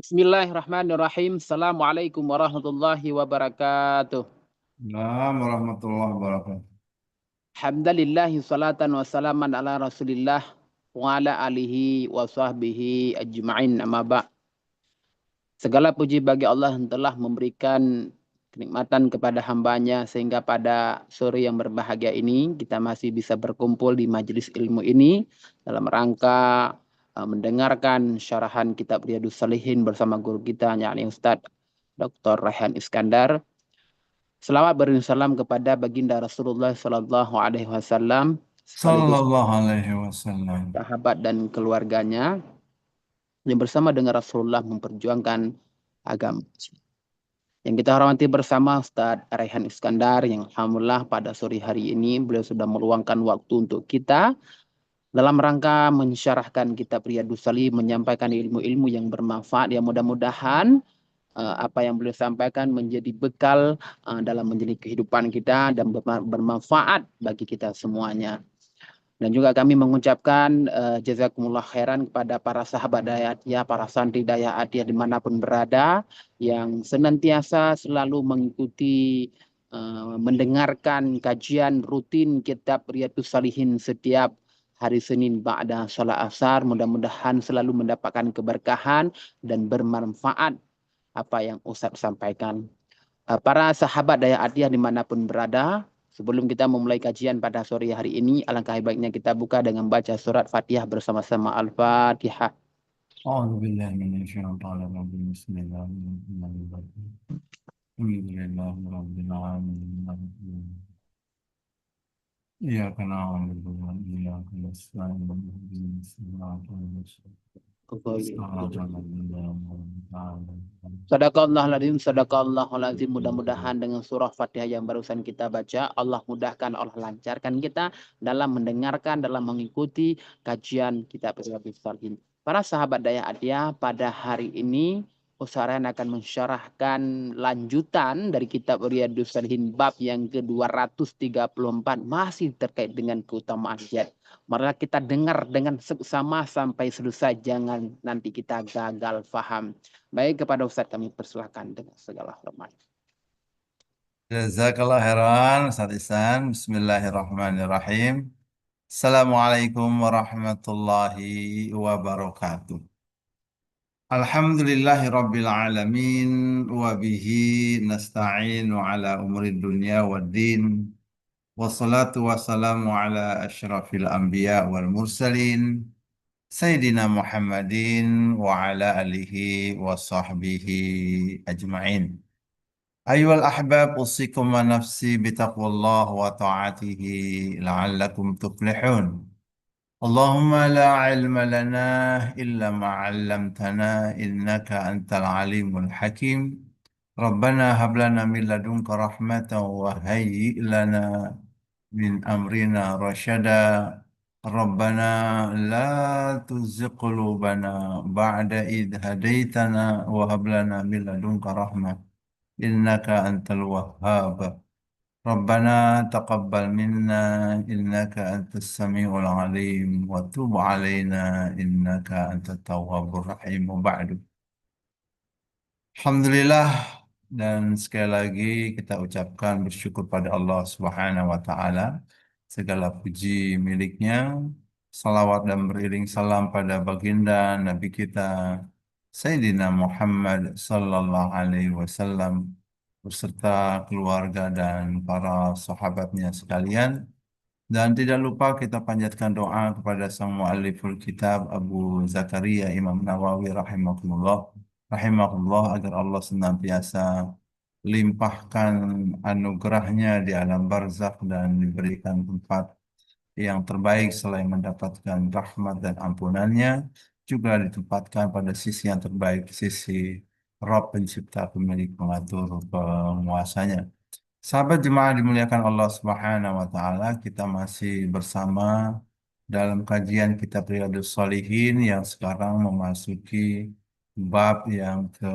Bismillahirrahmanirrahim. Assalamualaikum warahmatullahi wabarakatuh. Assalamualaikum warahmatullahi wabarakatuh. Alhamdulillahi salatan wa salaman ala rasulillah wa ala alihi wa sahbihi ajma'in amma ba'. Segala puji bagi Allah yang telah memberikan kenikmatan kepada hambanya sehingga pada sore yang berbahagia ini kita masih bisa berkumpul di majelis ilmu ini dalam rangka mendengarkan syarahan kitab Riyadhus Shalihin bersama guru kita yakni Ustadz Dr. Raihan Iskandar. Selawat beriring salam kepada baginda Rasulullah Sallallahu Alaihi Wasallam sekaligus Sallallahu alaihi wasallam. sahabat dan keluarganya yang bersama dengan Rasulullah memperjuangkan agama. Yang kita hormati bersama Ustadz Raihan Iskandar yang alhamdulillah pada sore hari ini beliau sudah meluangkan waktu untuk kita dalam rangka mensyarahkan kitab Riyadhus Shalihin, menyampaikan ilmu-ilmu yang bermanfaat yang mudah-mudahan apa yang beliau sampaikan menjadi bekal dalam menjadi kehidupan kita dan bermanfaat bagi kita semuanya. Dan juga kami mengucapkan jazakumullah khairan kepada para sahabat Daya Atiyah, para santri Daya Atiyah dimanapun berada, yang senantiasa selalu mengikuti mendengarkan kajian rutin kitab Riyadhus Shalihin setiap hari Senin ba'da sholat asar. Mudah-mudahan selalu mendapatkan keberkahan dan bermanfaat apa yang Ustadz sampaikan. Para sahabat Daya Atiyah dimanapun berada, sebelum kita memulai kajian pada sore hari ini, alangkah baiknya kita buka dengan baca surat Fatihah bersama-sama. Al-Fatihah. A'udzu billahi minasyaitonir rajim. Bismillahirrahmanirrahim. Alhamdulillahi rabbil alamin. Iyyaka na'budu wa iyyaka nasta'in. Ihdinas siratal mustaqim. Shiratal ladzina an'amta 'alaihim. Sadaqallahul azim, sadaqallahul azim. Mudah-mudahan dengan surah Fatihah yang barusan kita baca, Allah mudahkan, Allah lancarkan kita dalam mendengarkan, dalam mengikuti kajian kitab Riyadhus Shalihin. Para sahabat Daya Atiyah, pada hari ini Ustaz akan mensyarahkan lanjutan dari kitab Riyadhus Shalihin bab yang ke-234 masih terkait dengan keutamaan jihad. Marilah kita dengar dengan seksama sampai selesai, jangan nanti kita gagal faham. Baik, kepada Ustaz kami persilahkan dengan segala hormat. Jazakallah khairan, Ustaz Ihsan. Bismillahirrahmanirrahim. Assalamualaikum warahmatullahi wabarakatuh. Alhamdulillahi Rabbil Alamin wa bihi nasta'inu ala umuri dunya wa din wassalatu wassalamu ala ashrafil anbiya wal mursalin Sayyidina Muhammadin wa ala alihi wa sahbihi ajma'in. Ayyuhal ahbab usikum wa nafsi bitaqwallah wa ta'atihi la'allakum tuflihun. Allahumma la ilma lana illa ma 'allamtana innaka antal alimul hakim. Rabbana hab lana min ladunka rahmatan wa hayyi' lana min amrina rasyada. Rabbana la tuzigh qulubana ba'da idh hadaitana wa hab lana min ladunka rahmah innaka antal wahhab. ربنا تقبل منا إنك أنت السميع العليم وتب علينا إنك أنت التواب الرحيم وبعد. Alhamdulillah, dan sekali lagi kita ucapkan bersyukur pada Allah Subhanahu wa taala. Segala puji miliknya. Salawat dan beriring salam pada baginda Nabi kita Sayyidina Muhammad sallallahu alaihi wasallam beserta keluarga dan para sahabatnya sekalian. Dan tidak lupa kita panjatkan doa kepada sang mualliful kitab Abu Zakaria Imam Nawawi rahimahullah agar Allah senantiasa limpahkan anugerahnya di alam barzakh dan diberikan tempat yang terbaik selain mendapatkan rahmat dan ampunannya, juga ditempatkan pada sisi yang terbaik, sisi Rabb pencipta, pemilik, pengatur, penguasanya. Sahabat jemaah dimuliakan Allah Subhanahu wa taala, kita masih bersama dalam kajian kitab Riyadhus Shalihin yang sekarang memasuki bab yang ke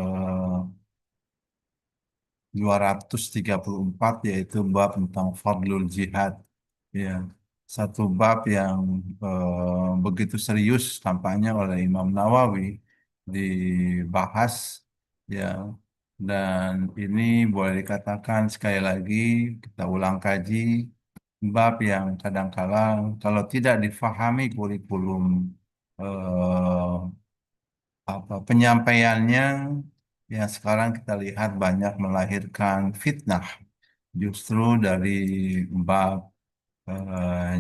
234, yaitu bab tentang fadlul jihad. Ya, satu bab yang begitu serius tampaknya oleh Imam Nawawi dibahas, ya. Dan ini boleh dikatakan sekali lagi kita ulang kaji bab yang kadangkala kalau tidak difahami kurikulum eh, penyampaiannya, yang sekarang kita lihat banyak melahirkan fitnah justru dari bab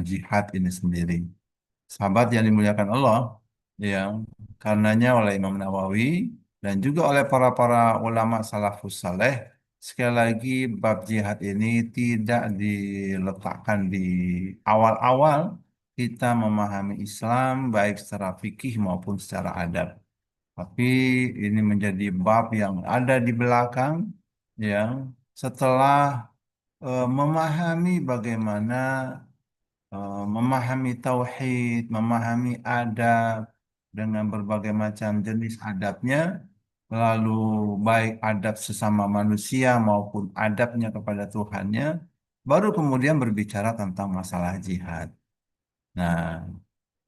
jihad ini sendiri. Sahabat yang dimuliakan Allah, yang karenanya oleh Imam Nawawi dan juga oleh para ulama salafus saleh, sekali lagi bab jihad ini tidak diletakkan di awal-awal kita memahami Islam baik secara fikih maupun secara adab. Tapi ini menjadi bab yang ada di belakang, yang setelah memahami bagaimana memahami tauhid, memahami adab dengan berbagai macam jenis adabnya, lalu baik adab sesama manusia maupun adabnya kepada Tuhannya, baru kemudian berbicara tentang masalah jihad. Nah,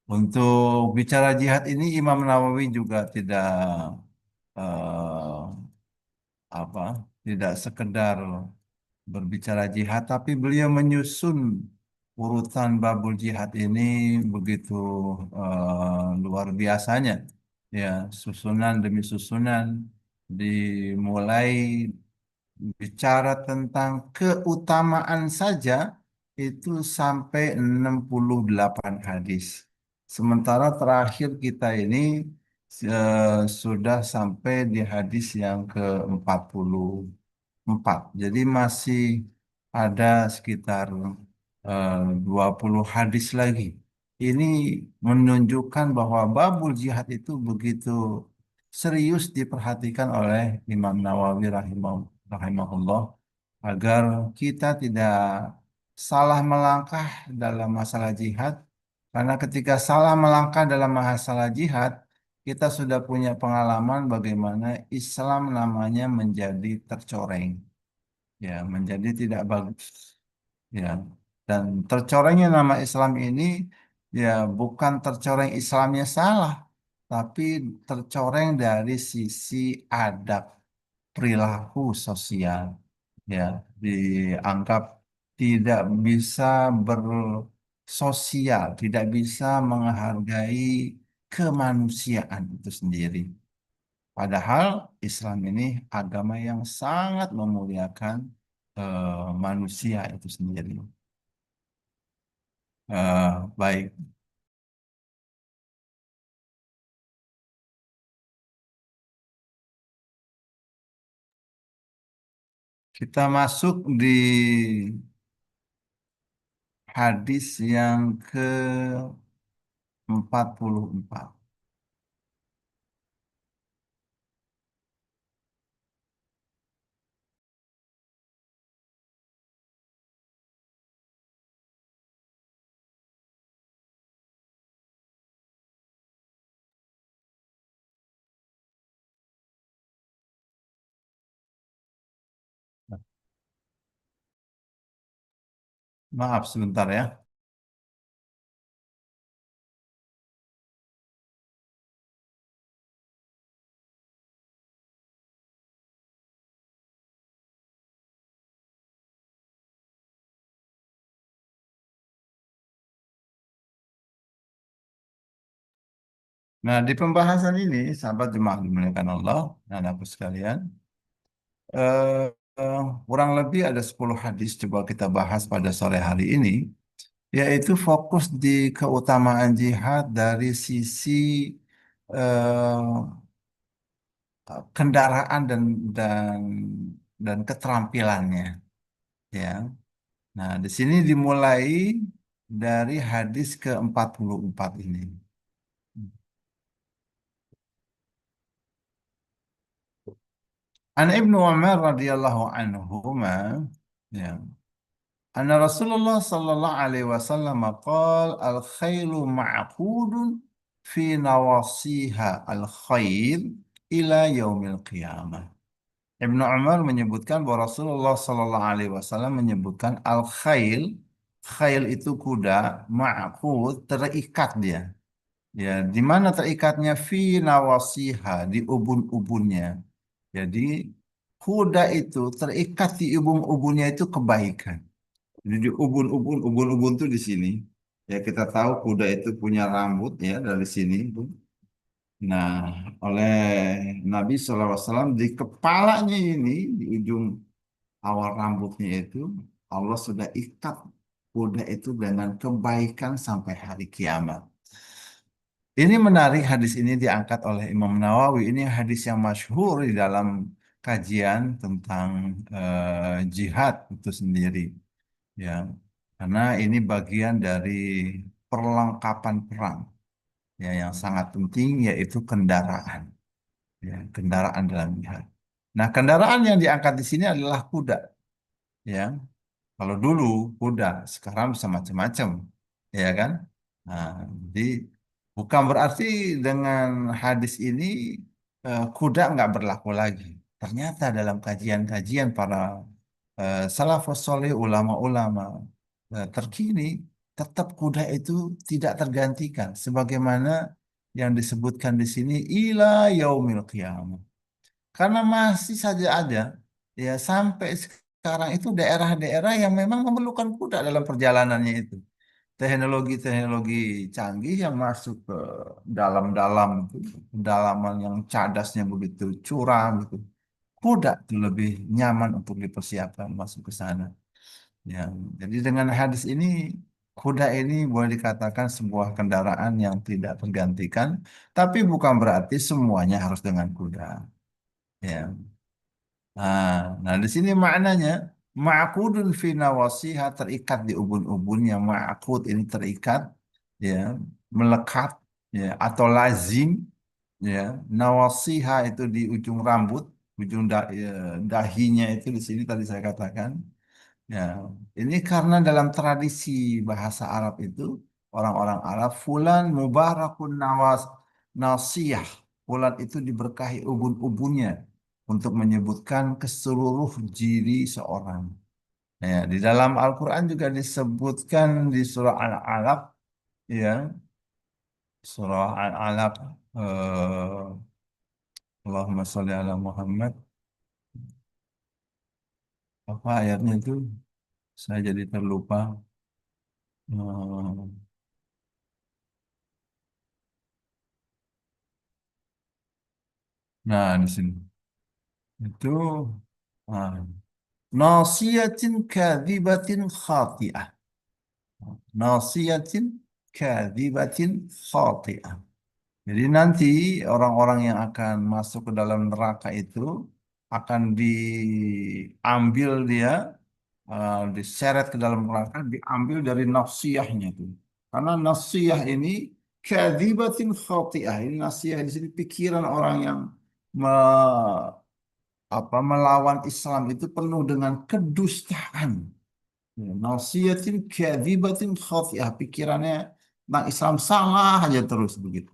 untuk bicara jihad ini Imam Nawawi juga tidak eh, apa, tidak sekedar berbicara jihad, tapi beliau menyusun urutan babul jihad ini begitu luar biasanya. Ya, susunan demi susunan, dimulai bicara tentang keutamaan saja itu sampai 68 hadis. Sementara terakhir kita ini sudah sampai di hadis yang ke 44. Jadi masih ada sekitar 20 hadis lagi. Ini menunjukkan bahwa babul jihad itu begitu serius diperhatikan oleh Imam Nawawi rahimahullah agar kita tidak salah melangkah dalam masalah jihad. Karena ketika salah melangkah dalam masalah jihad, kita sudah punya pengalaman bagaimana Islam namanya menjadi tercoreng, ya, menjadi tidak bagus, ya. Dan tercorengnya nama Islam ini, ya, bukan tercoreng Islamnya salah, tapi tercoreng dari sisi adab perilaku sosial, ya, dianggap tidak bisa bersosial, tidak bisa menghargai kemanusiaan itu sendiri. Padahal Islam ini agama yang sangat memuliakan manusia itu sendiri. Baik, kita masuk di hadis yang ke 44. Maaf sebentar ya. Nah, di pembahasan ini, sahabat jemaah dimuliakan Allah dan aku sekalian, eh, kurang lebih ada 10 hadis coba kita bahas pada sore hari ini, yaitu fokus di keutamaan jihad dari sisi eh, kendaraan dan dan keterampilannya, ya. Nah, di sini dimulai dari hadis ke 44 ini. An Ibnu Umar radhiyallahu anhuma, ya. Anna Rasulullah sallallahu alaihi wasallam qala al-khailu ma'qudun fi nawasiha al-khair ila yaumil qiyamah. Ibnu Umar menyebutkan bahwa Rasulullah sallallahu alaihi wasallam menyebutkan al-khail, khail itu kuda, ma'qud terikat dia. Ya, di mana terikatnya fi nawasiha di ubun-ubunnya. Jadi kuda itu terikat di ubun-ubunnya itu kebaikan. Jadi di ubun-ubun tuh di sini. Ya kita tahu kuda itu punya rambut ya dari sini. Nah, oleh Nabi SAW di kepalanya ini, di ujung awal rambutnya itu, Allah sudah ikat kuda itu dengan kebaikan sampai hari kiamat. Ini menarik, hadis ini diangkat oleh Imam Nawawi. Ini hadis yang masyhur di dalam kajian tentang jihad itu sendiri. Ya, karena ini bagian dari perlengkapan perang. Ya, yang sangat penting yaitu kendaraan. Ya, kendaraan dalam jihad. Nah, kendaraan yang diangkat di sini adalah kuda. Ya, kalau dulu kuda, sekarang bisa macam-macam, ya kan? Nah, jadi bukan berarti dengan hadis ini kuda nggak berlaku lagi. Ternyata dalam kajian-kajian para salafus soleh, ulama-ulama terkini, tetap kuda itu tidak tergantikan, sebagaimana yang disebutkan di sini ila yaumil qiyamah. Karena masih saja ada, ya sampai sekarang itu daerah-daerah yang memang memerlukan kuda dalam perjalanannya itu. Teknologi-teknologi canggih yang masuk ke dalam-dalam, itu, kedalaman yang cadasnya begitu curam gitu. Kuda itu lebih nyaman untuk dipersiapkan masuk ke sana. Ya, jadi dengan hadis ini, kuda ini boleh dikatakan sebuah kendaraan yang tidak tergantikan, tapi bukan berarti semuanya harus dengan kuda. Ya. Nah, di sini maknanya ma'qudun fi nawasiha terikat di ubun-ubunnya. Ma'qud ini terikat, ya, melekat, ya, atau lazim, ya. Nawasiha itu di ujung rambut, ujung ya, dahinya itu di sini tadi saya katakan. Ya, ini karena dalam tradisi bahasa Arab itu orang-orang Arab fulan mubarakun nasiyah. Fulan itu diberkahi ubun-ubunnya untuk menyebutkan ke seluruh diri seorang. Ya, di dalam Al-Quran juga disebutkan di surah Al-Alaq, ya, surah Al-Alaq, Allahumma sholli ala Muhammad. Apa ayatnya itu? Saya jadi terlupa. Eh, Nah, di sini. Itu ah, nasiyatin kadzibatin khati'ah. Nasiyatin kadzibatin khati'ah. Jadi nanti orang-orang yang akan masuk ke dalam neraka itu akan diambil dia, diseret ke dalam neraka, diambil dari nafsiyahnya itu. Karena nafsiyah ini kadzibatin khati'ah. Ini nafsiyah di sini pikiran orang yang melawan Islam itu penuh dengan kedustaan. Ya, nasiyatin kadzibatin khati'ah. Pikirannya tentang Islam salah aja terus begitu.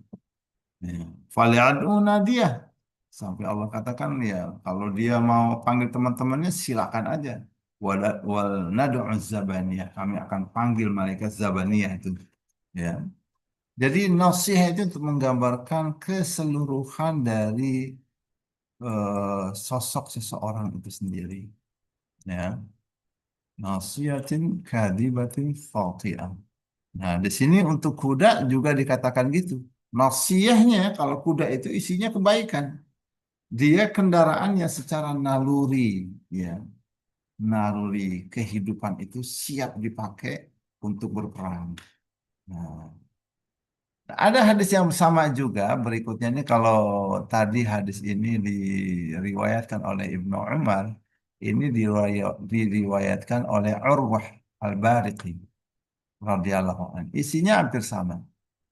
Ya. Fali'aduna dia. Sampai Allah katakan ya, kalau dia mau panggil teman-temannya silakan aja. Wal nad'u zabaniyah. Kami akan panggil malaikat zabaniyah itu. Ya. Jadi nasihat itu untuk menggambarkan keseluruhan dari sosok seseorang itu sendiri. Ya. Nasiyatin kadibatin khati'ah. Nah, di sini untuk kuda juga dikatakan gitu. Nasiyahnya kalau kuda itu isinya kebaikan. Dia kendaraan yang secara naluri, ya, naluri kehidupan itu siap dipakai untuk berperang. Nah, ada hadis yang sama juga berikutnya ini kalau tadi hadis ini diriwayatkan oleh Ibnu Umar, ini diriwayatkan oleh Urwah Al-Bariqi radhiyallahu anhu. Isinya hampir sama.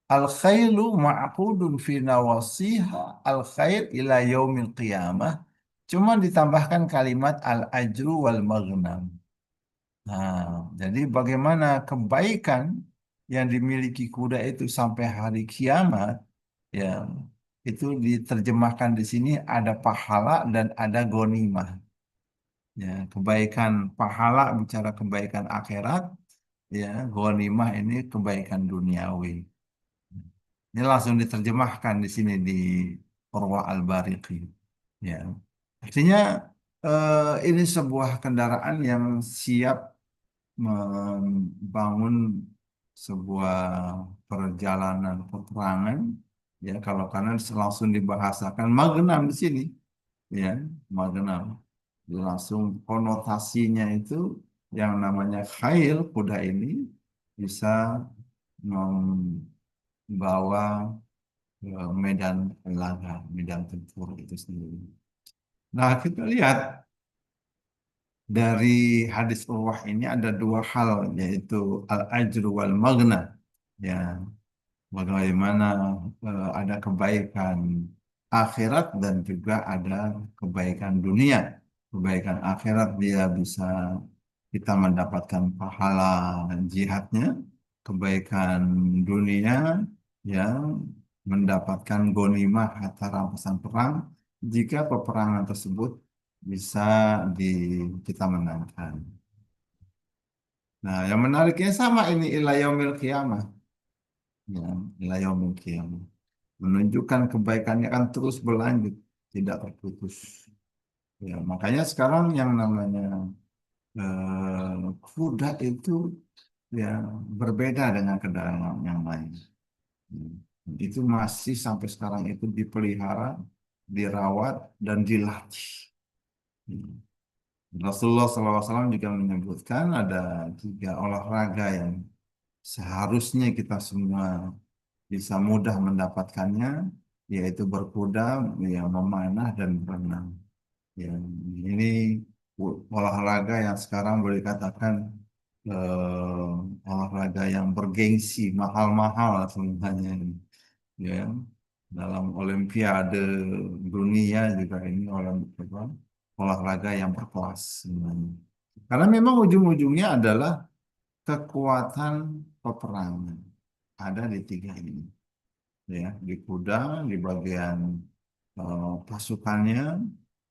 Al khailu ma'qudun fi nawasiha al khair ila yaumil qiyamah. Cuma ditambahkan kalimat al ajru wal maghnam. Nah, jadi bagaimana kebaikan yang dimiliki kuda itu sampai hari kiamat, ya, itu diterjemahkan di sini ada pahala dan ada gonimah. Ya, kebaikan pahala bicara kebaikan akhirat, ya, ghanimah ini kebaikan duniawi. Ini langsung diterjemahkan di sini di Urwa Al-Bariqi. Ya. Artinya ini sebuah kendaraan yang siap membangun sebuah perjalanan peperangan. Ya, kalau kanan langsung dibahasakan magnam di sini, ya, magnam. Langsung konotasinya itu yang namanya khail kuda ini bisa membawa medan laga, medan tempur itu sendiri. Nah, kita lihat dari hadis Urwah ini ada dua hal, yaitu al-ajru wal maghna. Ya, bagaimana ada kebaikan akhirat dan juga ada kebaikan dunia. Kebaikan akhirat dia bisa kita mendapatkan pahala jihadnya, kebaikan dunia yang mendapatkan ghanimah atau rampasan perang jika peperangan tersebut bisa kita menangkan. Nah, yang menariknya sama ini ila yaumil qiyamah. Ya, ila yaumil qiyamah. Menunjukkan kebaikannya kan terus berlanjut, tidak terputus. Ya, makanya sekarang yang namanya kuda itu ya berbeda dengan kendaraan yang lain. Hmm. Itu masih sampai sekarang itu dipelihara, dirawat, dan dilatih. Hmm. Rasulullah SAW juga menyebutkan ada 3 olahraga yang seharusnya kita semua bisa mudah mendapatkannya, yaitu berkuda, ya, memanah, dan berenang. Ya, ini olahraga yang sekarang boleh dikatakan olahraga yang bergengsi, mahal-mahal sebenarnya. Ya, dalam Olimpiade dunia juga ini olahraga yang berkelas sebenarnya. Karena memang ujung-ujungnya adalah kekuatan peperangan ada di 3 ini. Ya, di kuda, di bagian pasukannya,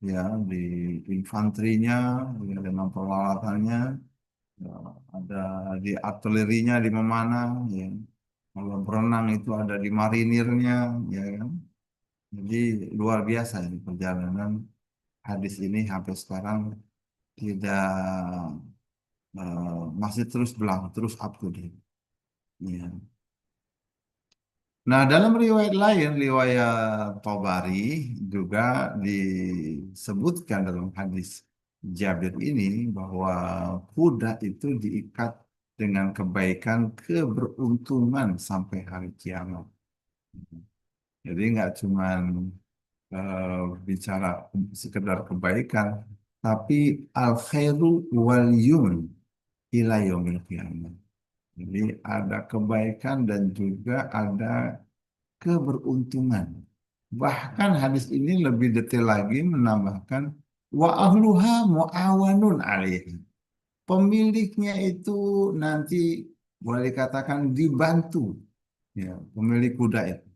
ya, di infanterinya, ya, dengan peralatannya, ya, ada di artilerinya, di memanah, ya. Kalau berenang itu ada di marinirnya, ya kan. Jadi luar biasa ini perjalanan hadis ini sampai sekarang tidak masih terus berlangsung, terus up to date. Ya. Nah, dalam riwayat lain, riwayat Tabari juga disebutkan dalam hadis Jabir ini bahwa kuda itu diikat dengan kebaikan keberuntungan sampai hari kiamat. Jadi nggak cuma bicara sekedar kebaikan, tapi al khairu wal yun ila yaumil qiyamah. Jadi ada kebaikan dan juga ada keberuntungan. Bahkan hadis ini lebih detail lagi menambahkan wa ahluha muawanun alaihi. Pemiliknya itu nanti boleh dikatakan dibantu, ya, pemilik kuda itu,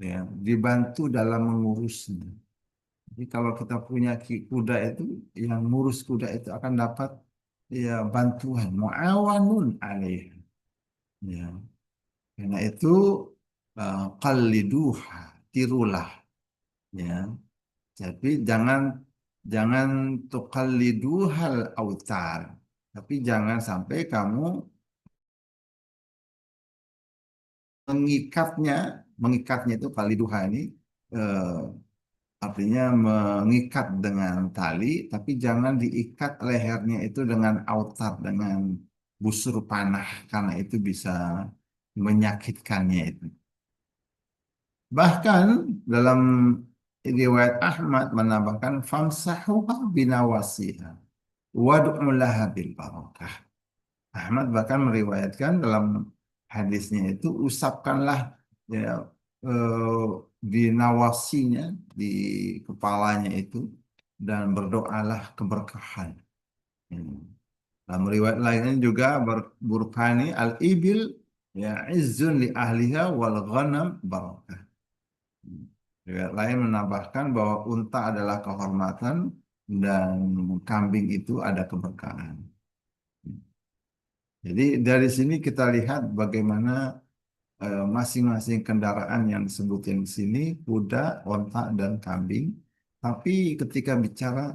ya, dibantu dalam mengurusnya. Jadi kalau kita punya kuda itu, yang ngurus kuda itu akan dapat, ya, bantuan muawanun alaihi. Ya. Karena itu qalliduha, tirulah, ya. Jadi jangan jangan tuqalliduhal autar. Tapi jangan sampai kamu mengikatnya, mengikatnya itu qalliduha ini eh, artinya mengikat dengan tali, tapi jangan diikat lehernya itu dengan autar, dengan busur panah, karena itu bisa menyakitkannya itu. Bahkan dalam riwayat Ahmad menambahkan famsahuha binawasiha wad'u laha bil barakah. Ahmad bahkan meriwayatkan dalam hadisnya itu usapkanlah, ya, eh, di nawasinya, di kepalanya itu, dan berdoalah keberkahan. Hmm. Dalam riwayat lainnya juga burkani al-ibil, ya, izzun li ahliha wal ghanam barakah. Riwayat lain menambahkan bahwa unta adalah kehormatan dan kambing itu ada keberkahan. Jadi dari sini kita lihat bagaimana masing-masing kendaraan yang disebutin di sini, kuda, onta, dan kambing. Tapi ketika bicara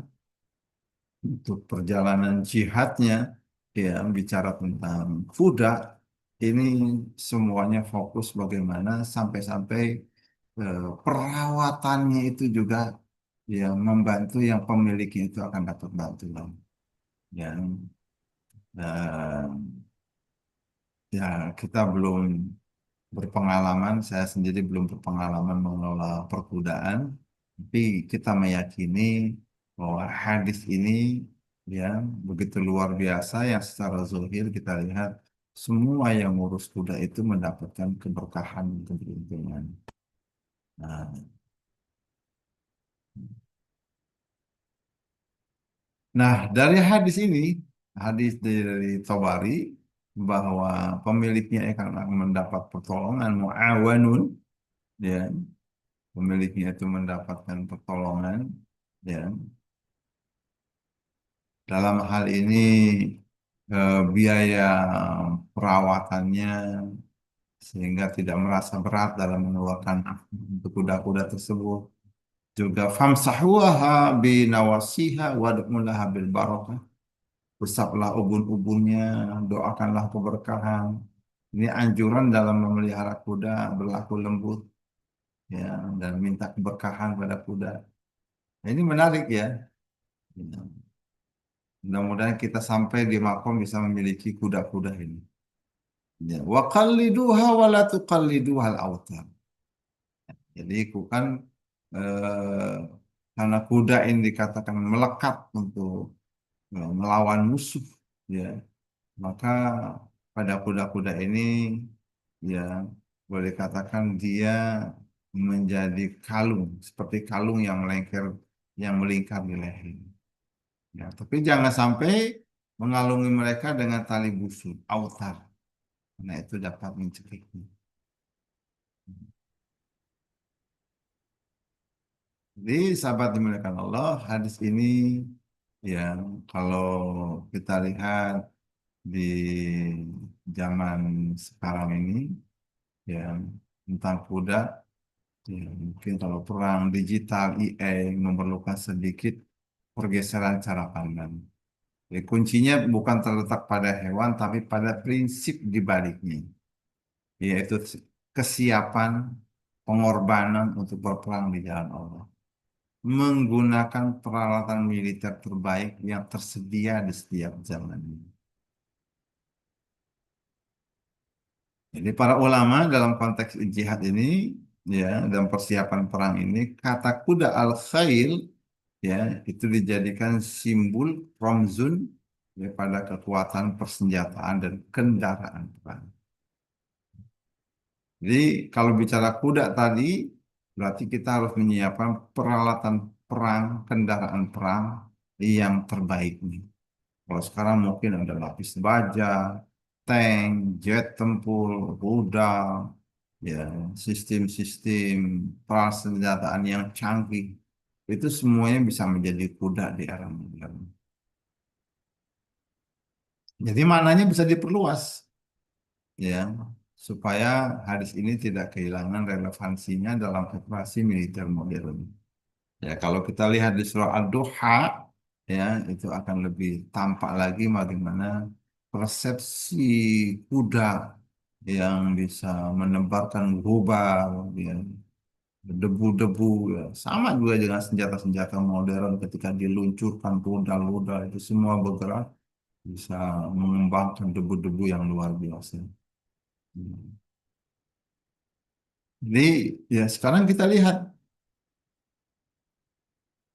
untuk perjalanan jihadnya, ya bicara tentang kuda, ini semuanya fokus bagaimana sampai-sampai perawatannya itu juga yang membantu yang pemiliknya itu akan dapat bantuan. Dan ya kita belum berpengalaman, saya sendiri belum berpengalaman mengelola perkudaan, tapi kita meyakini bahwa hadis ini ya begitu luar biasa yang secara zahir kita lihat semua yang ngurus kuda itu mendapatkan keberkahan dan keberuntungan. Nah, nah, dari hadis ini, hadis dari Tabari bahwa pemiliknya akan mendapat pertolongan mu'awanun, ya, pemiliknya itu mendapatkan pertolongan, ya. Dalam hal ini biaya perawatannya sehingga tidak merasa berat dalam mengeluarkan untuk kuda-kuda tersebut. Juga famsahuha binawasiha wad'ulaha bil barakah. Usaplah ubun-ubunnya, doakanlah keberkahan. Ini anjuran dalam memelihara kuda berlaku lembut, ya, dan minta keberkahan pada kuda. Nah, ini menarik ya. Mudah-mudahan kita sampai di makom bisa memiliki kuda-kuda ini. Ya, wa qalliduha wa la tuqalliduha al-awtar. Jadi bukan eh, karena kuda ini dikatakan melekat untuk melawan musuh, ya, maka pada kuda-kuda ini ya boleh katakan dia menjadi kalung seperti kalung yang lengker yang melingkar di leher. Ya, tapi jangan sampai mengalungi mereka dengan tali busur, autar. Nah, itu dapat mencekiknya. Jadi, sahabat dimuliakan Allah, hadis ini ya kalau kita lihat di zaman sekarang ini ya tentang kuda, ya, mungkin kalau perang digital AI memerlukan sedikit pergeseran cara pandang. Jadi, kuncinya bukan terletak pada hewan, tapi pada prinsip di baliknya, yaitu kesiapan, pengorbanan untuk berperang di jalan Allah, menggunakan peralatan militer terbaik yang tersedia di setiap zaman. Jadi para ulama dalam konteks jihad ini, ya, dan persiapan perang ini, kata kuda al-khail, ya, itu dijadikan simbol romzun, ya, pada kekuatan persenjataan dan kendaraan perang. Jadi kalau bicara kuda tadi, berarti kita harus menyiapkan peralatan perang, kendaraan perang yang terbaik nih. Kalau sekarang mungkin ada lapis baja, tank, jet tempur, rudal, ya, sistem-sistem persenjataan yang canggih. Itu semuanya bisa menjadi kuda di era modern. Jadi maknanya bisa diperluas, ya, supaya hadis ini tidak kehilangan relevansinya dalam operasi militer modern. Ya, kalau kita lihat di surah Ad-Duha, ya, itu akan lebih tampak lagi bagaimana persepsi kuda yang bisa menebarkan gubal, ya, debu-debu, ya. Sama juga dengan senjata-senjata modern ketika diluncurkan rudal-rudal itu semua bergerak bisa mengembangkan debu-debu yang luar biasa. Hmm. Jadi ya sekarang kita lihat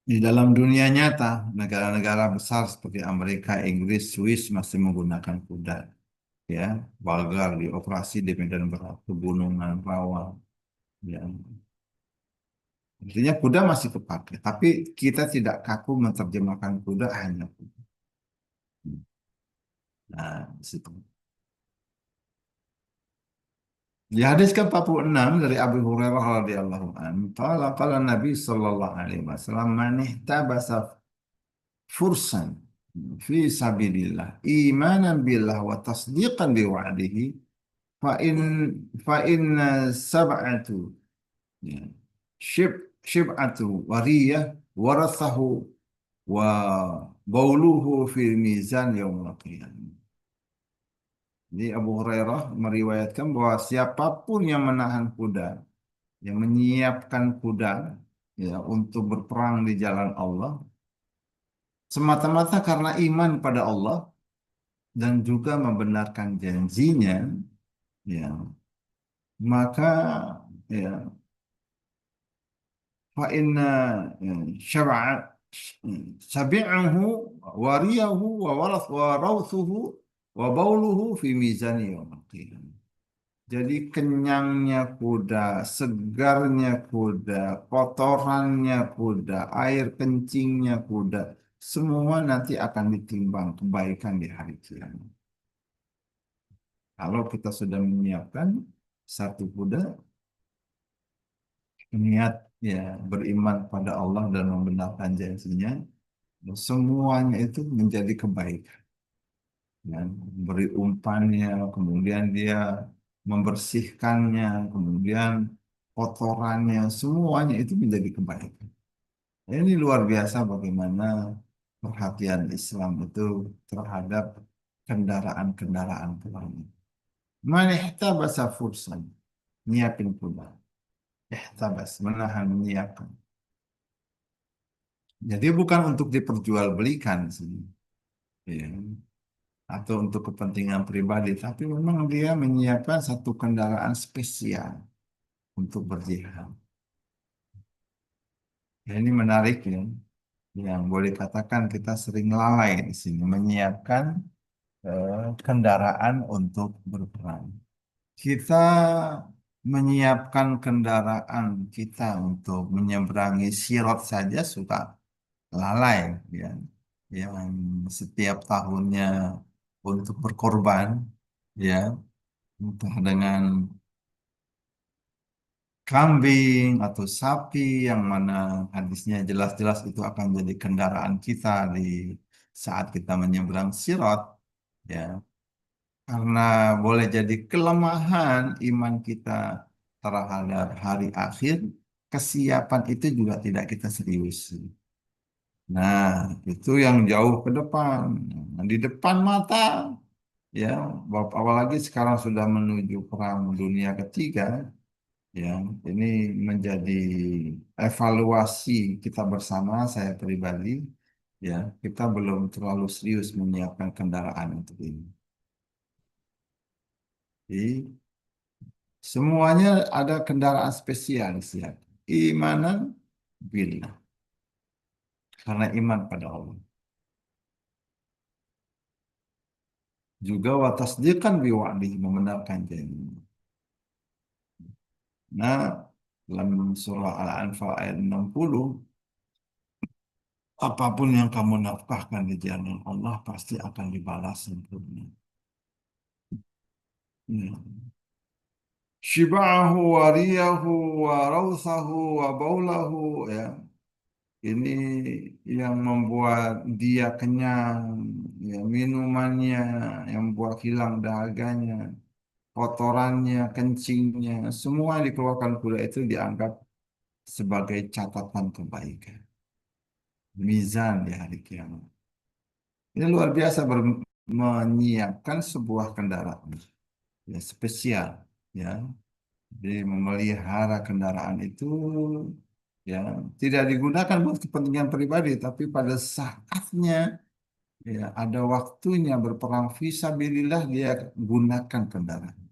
di dalam dunia nyata negara-negara besar seperti Amerika, Inggris, Swiss masih menggunakan kuda, ya, Bulgar dioperasi di medan berat, pegunungan, rawa, ya. Artinya kuda masih kepakai, tapi kita tidak kaku menerjemahkan kuda hanya kuda. Nah, di situ. Di hadis ke-46 dari Abu Hurairah radhiyallahu anhu, qala Nabi sallallahu alaihi wasallam, "Man ihtabasa fursan fi sabilillah imanan billah wa tasdiqan bi wa'dihi fa'in fa'in sab'atu ya, syib'atu wariyah warathahu wa bauluhu fi mizan yaumul qiyamah. Jadi Abu Hurairah meriwayatkan bahwa siapapun yang menahan kuda, yang menyiapkan kuda ya untuk berperang di jalan Allah semata-mata karena iman pada Allah dan juga membenarkan janjinya, ya maka ya fa inna syab'a sabi'ahu wariyahu wa rawthuhu wa bauluhu fi mizani yaumil qiyamah. Jadi kenyangnya kuda, segarnya kuda, kotorannya kuda, air kencingnya kuda, semua nanti akan ditimbang kebaikan di hari kiamat. Kalau kita sudah menyiapkan satu kuda, niat ya beriman pada Allah dan membenarkan janjinya, semuanya itu menjadi kebaikan. Ya, beri umpannya, kemudian dia membersihkannya, kemudian kotorannya, semuanya itu menjadi kebaikan. Ini luar biasa bagaimana perhatian Islam itu terhadap kendaraan-kendaraan perang. Man ihtabasa fursan, nyiapin kuda. Ihtabas, menahan, menyiapkan. Jadi bukan untuk diperjualbelikan sih, ya, atau untuk kepentingan pribadi, tapi memang dia menyiapkan satu kendaraan spesial untuk berjihad. Ya, ini menarik ya, yang boleh katakan kita sering lalai di sini menyiapkan kendaraan untuk berperang. Kita menyiapkan kendaraan kita untuk menyeberangi sirat saja suka lalai ya, yang setiap tahunnya untuk berkorban ya, entah dengan kambing atau sapi yang mana hadisnya jelas-jelas itu akan jadi kendaraan kita di saat kita menyeberang sirat ya, karena boleh jadi kelemahan iman kita terhadap hari akhir, kesiapan itu juga tidak kita serius. Nah, itu yang jauh ke depan. Nah, di depan mata, ya, apalagi sekarang sudah menuju perang dunia ketiga, ya, ini menjadi evaluasi kita bersama, saya pribadi, ya, kita belum terlalu serius menyiapkan kendaraan untuk ini. Jadi, semuanya ada kendaraan spesial siap. Imanan billah, karena iman pada Allah. Juga watasdiqan biwa'di, membenarkan janji. Nah, dalam surah Al-Anfal ayat 60, apapun yang kamu nafkahkan di jalan Allah pasti akan dibalas sempurna. Ya. Shiba'ahu wa riyahu wa rawsahu wa baulahu ya. Ini yang membuat dia kenyang, ya, minumannya yang membuat hilang dahaganya, kotorannya, kencingnya, semua dikeluarkan kuda itu dianggap sebagai catatan kebaikan. Mizan di hari kiamat. Ini luar biasa menyiapkan sebuah kendaraan ya spesial ya. Jadi memelihara kendaraan itu ya tidak digunakan buat kepentingan pribadi, tapi pada saatnya ya ada waktunya berperang fisabilillah dia gunakan kendaraan.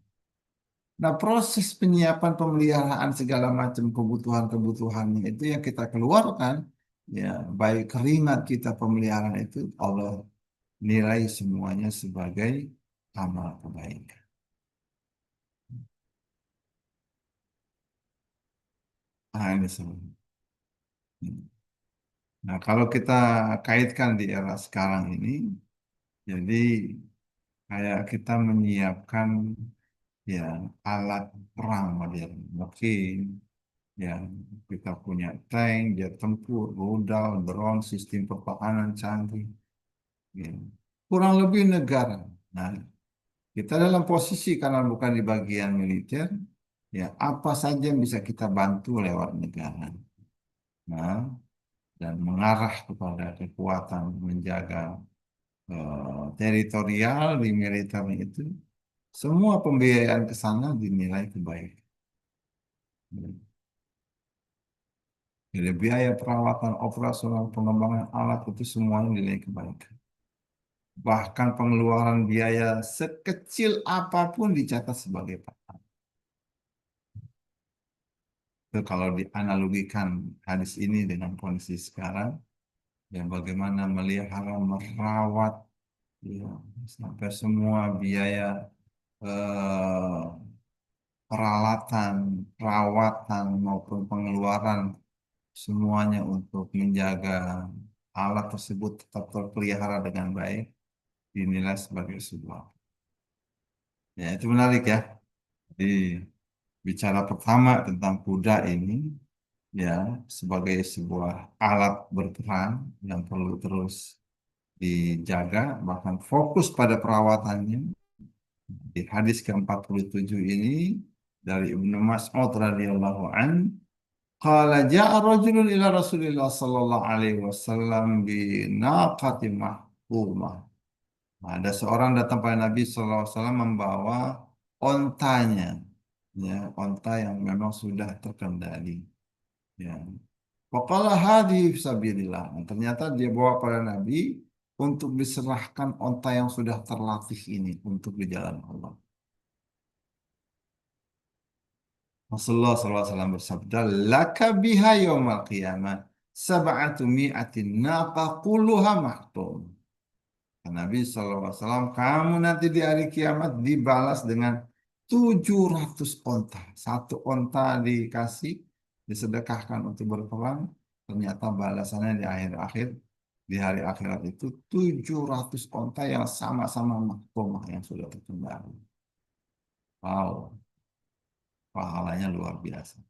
Nah, proses penyiapan pemeliharaan segala macam kebutuhan-kebutuhannya itu yang kita keluarkan, ya baik keringat kita pemeliharaan itu Allah nilai semuanya sebagai amal kebaikan. Nah, ini semua. Nah, kalau kita kaitkan di era sekarang ini, jadi kayak kita menyiapkan ya alat perang modern. Mungkin ya kita punya tank, jet tempur, rudal, drone, sistem pertahanan canggih. Ya. Kurang lebih negara. Nah, Kita dalam posisi karena bukan di bagian militer, ya apa saja yang bisa kita bantu lewat negara. Nah, dan mengarah kepada kekuatan menjaga teritorial di militer itu, semua pembiayaan ke sana dinilai kebaikan. Jadi biaya perawatan operasional pengembangan alat itu semuanya nilai kebaikan. Bahkan pengeluaran biaya sekecil apapun dicatat sebagai pahala. Itu kalau dianalogikan hadis ini dengan kondisi sekarang, yang bagaimana melihara, merawat, ya, sampai semua biaya eh, peralatan, perawatan maupun pengeluaran semuanya untuk menjaga alat tersebut tetap terpelihara dengan baik dinilai sebagai sebuah. Ya, itu menarik ya. Jadi bicara pertama tentang kuda ini ya sebagai sebuah alat berperang yang perlu terus dijaga bahkan fokus pada perawatannya. Di hadis ke-47 ini dari Ibnu Mas'ud radhiyallahu an qala ja'a rajulun ila Rasulillah sallallahu alaihi wasallam bi naqati mahfumah. Nah, ada seorang datang pada Nabi sallallahu alaihi wasallam membawa ontanya, ya, onta yang memang sudah terkendali. Ya. Waqala hadhi fisabilillah. Nah, ternyata dia bawa pada Nabi untuk diserahkan onta yang sudah terlatih ini untuk di jalan Allah. Rasulullah SAW bersabda, laka biha yawmal qiyamah sab'atu mi'atin naqa kulluha mahtum. Nabi SAW, kamu nanti di hari kiamat dibalas dengan 700 onta. Satu onta dikasih, disedekahkan untuk berperang. Ternyata balasannya di akhir-akhir, di hari akhirat itu 700 onta yang sama-sama mahkumah yang sudah terkendali. Wow, pahalanya luar biasa.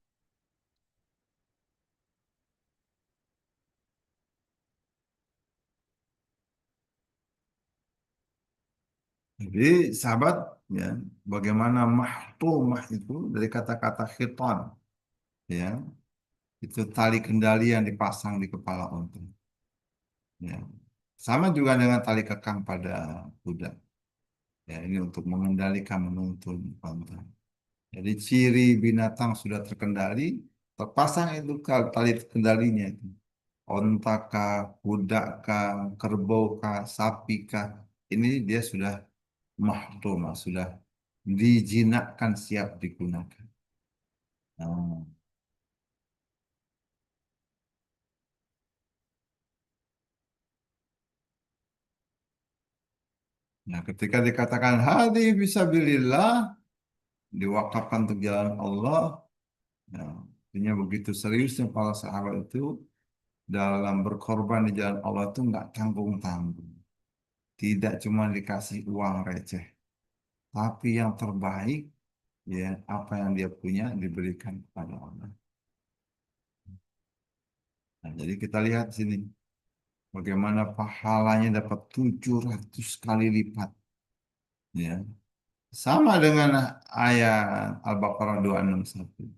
Jadi sahabat ya, bagaimana mahtumah itu dari kata-kata khitan ya, itu tali kendali yang dipasang di kepala unta. Ya. Sama juga dengan tali kekang pada kuda. Ya, ini untuk mengendalikan menuntun unta. Jadi ciri binatang sudah terkendali, terpasang itu tali kendalinya itu. Onta kah, kuda kah, kerbau kah, sapi kah, ini dia sudah mahtumah, sudah dijinakkan siap digunakan. Nah, nah, ketika dikatakan hadis fisabilillah diwakafkan untuk jalan Allah, ya, artinya begitu seriusnya para sahabat itu dalam berkorban di jalan Allah itu nggak tanggung-tanggung. Tidak cuma dikasih uang receh, tapi yang terbaik ya apa yang dia punya diberikan kepada Allah. Nah, jadi kita lihat sini bagaimana pahalanya dapat 700 kali lipat. Ya. Sama dengan ayat Al-Baqarah 261.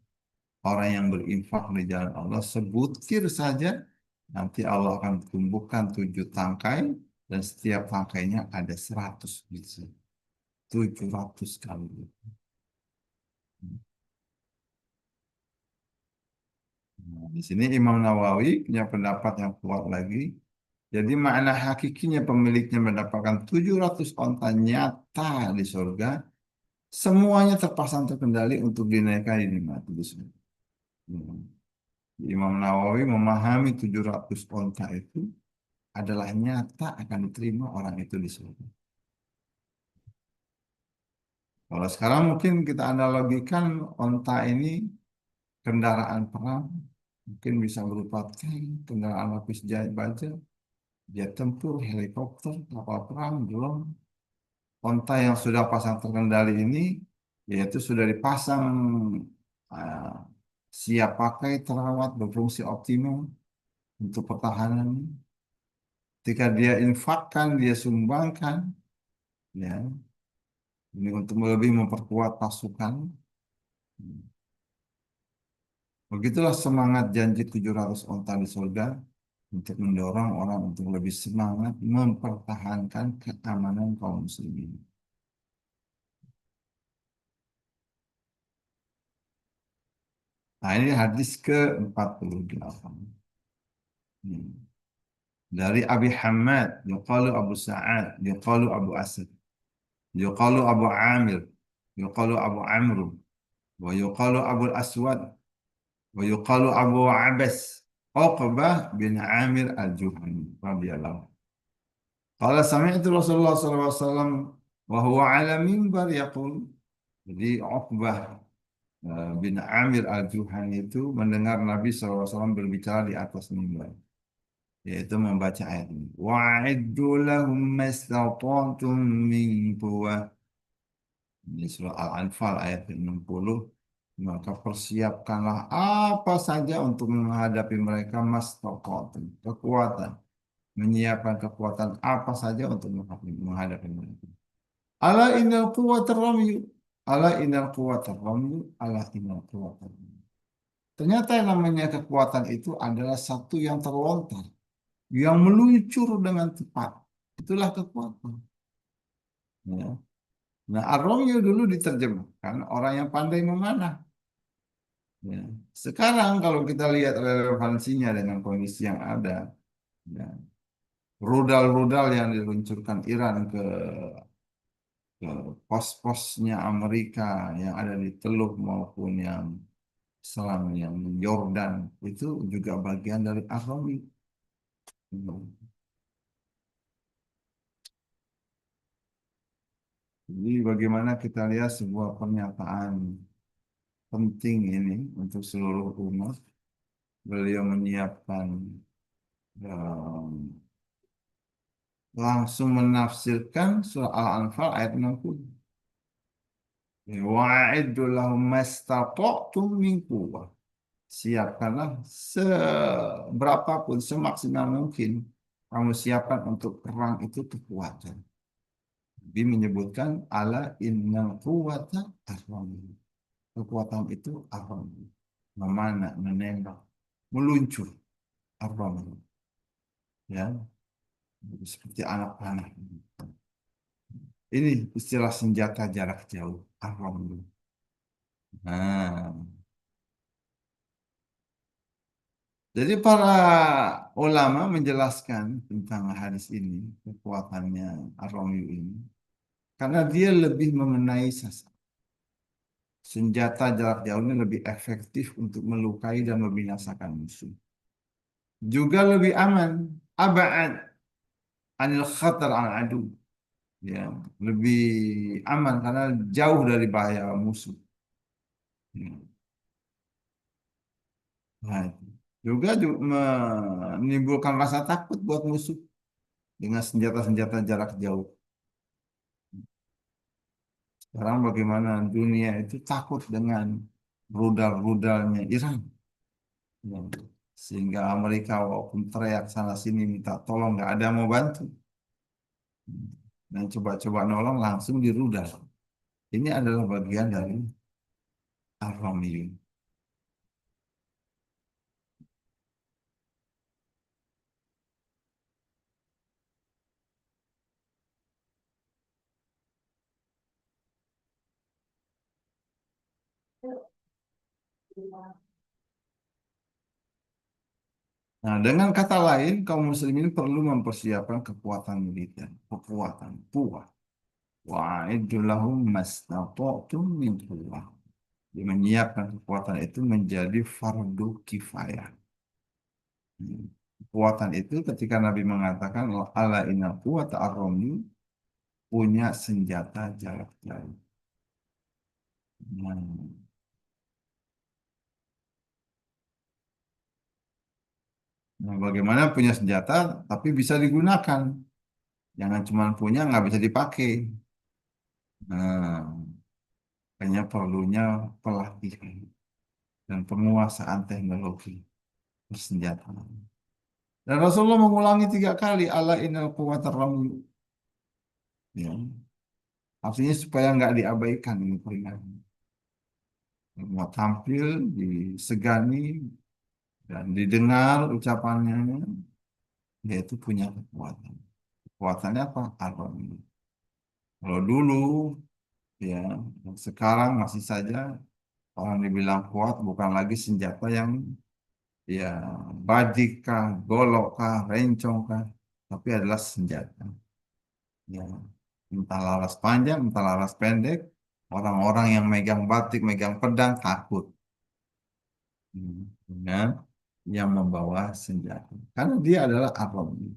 Orang yang berinfak di jalan Allah sebutir saja nanti Allah akan tumbuhkan 7 tangkai dan setiap tangkainya ada 100 biji. 700 kali. Nah, di sini Imam Nawawi punya pendapat yang kuat lagi. Jadi makna hakikinya pemiliknya mendapatkan 700 onta nyata di surga. Semuanya terpasang terkendali untuk dinaikkan dinikmati di surga. Hmm. Imam Nawawi memahami 700 onta itu adalah nyata akan diterima orang itu di surga. Kalau sekarang mungkin kita analogikan onta ini kendaraan perang, mungkin bisa berupa tank, kendaraan lapis baja, jet tempur, helikopter, kapal perang, drone. Onta yang sudah pasang terkendali ini, yaitu sudah dipasang ah, siap pakai, terawat, berfungsi optimal untuk pertahanan. Ketika dia infakkan, dia sumbangkan, ya, Ini untuk lebih memperkuat pasukan. Begitulah semangat janji 700 onta di surga untuk mendorong orang untuk lebih semangat mempertahankan keamanan kaum muslimin. Nah, ini hadis ke-48. Dari Abi Hamad, yuqalu Abu Sa'ad, yuqalu Abu Asad, yuqalu Abu Amir, yuqalu Abu Amr, wa yuqalu Abu Aswad, wa yuqalu Abu Abbas, Uqbah bin Amir Al-Juhani radhiyallahu. Qala sami'tu Rasulullah sallallahu alaihi wasallam wa huwa 'ala mimbar yaqul. Jadi Uqbah bin Amir Al-Juhani itu mendengar Nabi SAW berbicara di atas mimbar, yaitu membaca ayat ini. Wa'iddu lahum mastata'tum min quwwah. Ini surah Al-Anfal ayat 60. Maka persiapkanlah apa saja untuk menghadapi mereka mastata'tum. Kekuatan. Menyiapkan kekuatan apa saja untuk menghadapi mereka. Ala innal quwwatar ramyu. Ala innal quwwatar ramyu. Ala innal quwwatar ramyu. Ternyata yang namanya kekuatan itu adalah satu yang terlontar, yang meluncur dengan cepat. Itulah kekuatan. Ya. Nah, ar-ramyu dulu diterjemahkan orang yang pandai memanah. Ya. Sekarang kalau kita lihat relevansinya dengan kondisi yang ada, ya, rudal-rudal yang diluncurkan Iran ke pos-posnya Amerika yang ada di Teluk maupun yang Selang, yang Yordan, itu juga bagian dari ar-ramyu. Jadi bagaimana kita lihat sebuah pernyataan penting ini untuk seluruh umat. Beliau menyiapkan um, langsung menafsirkan surah Al-Anfal ayat 60. Wa'iddu lahum mastata'tum min quwwah. Siapkanlah seberapapun, semaksimal mungkin kamu siapkan untuk perang itu kekuatan. Nabi menyebutkan ala innal quwwata ar-ramyu. Kekuatan itu ar-ramyu. Memanah, menembak, meluncur ar-ramyu. Ya, seperti anak panah. Ini istilah senjata jarak jauh, ar-ramyu. Nah, jadi para ulama menjelaskan tentang hadis ini, kekuatannya ar-ramyu ini, karena dia lebih mengenai sasaran. Senjata jarak jauhnya lebih efektif untuk melukai dan membinasakan musuh. Juga lebih aman, abad anil khatar al adu. Ya, lebih aman karena jauh dari bahaya musuh. Ya. Nah, juga menimbulkan rasa takut buat musuh dengan senjata-senjata jarak jauh. Sekarang bagaimana dunia itu takut dengan rudal-rudalnya Iran. Ya. Sehingga Amerika walaupun teriak sana sini minta tolong nggak ada yang mau bantu. Dan coba-coba nolong langsung dirudal. Ini adalah bagian dari ar-ramyu. Nah, dengan kata lain, kaum muslimin perlu mempersiapkan kekuatan militer, kekuatan kuat. Wa'iddu lahum mastata'tum min quwwah. Dia menyiapkan kekuatan itu menjadi fardu kifayah. Kekuatan itu ketika Nabi mengatakan ala inna quwwata ar-ramyu, punya senjata jarak jauh. Nah, bagaimana punya senjata tapi bisa digunakan. Jangan cuma punya nggak bisa dipakai. Nah, hanya perlunya pelatihan dan penguasaan teknologi persenjataan. Dan Rasulullah mengulangi 3 kali ala innal quwwatar ramyu. Ya. Artinya supaya nggak diabaikan ini peringatan. Mau tampil, disegani, dan didengar ucapannya, yaitu punya kekuatan. Kekuatannya apa? Arwahnya. Kalau dulu, ya, sekarang masih saja orang dibilang kuat bukan lagi senjata yang ya badik kah, golok kah, rencong kah, tapi adalah senjata. Ya, entah laras panjang, entah laras pendek, orang-orang yang megang batik, megang pedang takut. Dengan yang membawa senjata. Karena dia adalah Arabi.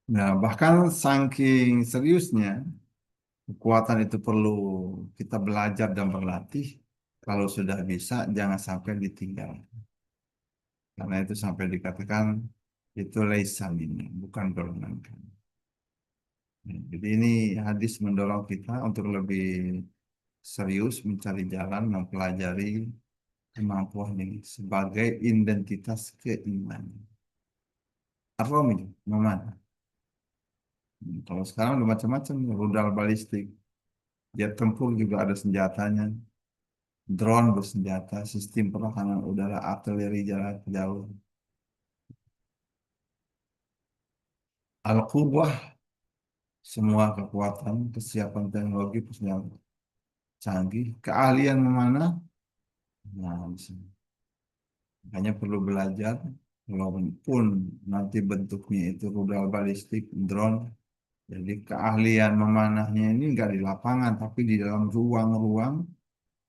Nah, bahkan saking seriusnya, kekuatan itu perlu kita belajar dan berlatih. Kalau sudah bisa, jangan sampai ditinggal. Karena itu sampai dikatakan itu laisa minna, bukan golongan kami. Jadi ini hadis mendorong kita untuk lebih serius mencari jalan mempelajari kemampuan ini sebagai identitas keimanan. Ar-Rami, memang. Kalau sekarang udah macam-macam, rudal balistik, jet tempur juga ada senjatanya, drone bersenjata, sistem pertahanan udara, artileri jarak jauh. Al-Quwah, semua kekuatan, kesiapan teknologi, persenjataan canggih, keahlian memanah, nah, hanya perlu belajar, walaupun nanti bentuknya itu rudal balistik, drone, jadi keahlian memanahnya ini nggak di lapangan, tapi di dalam ruang-ruang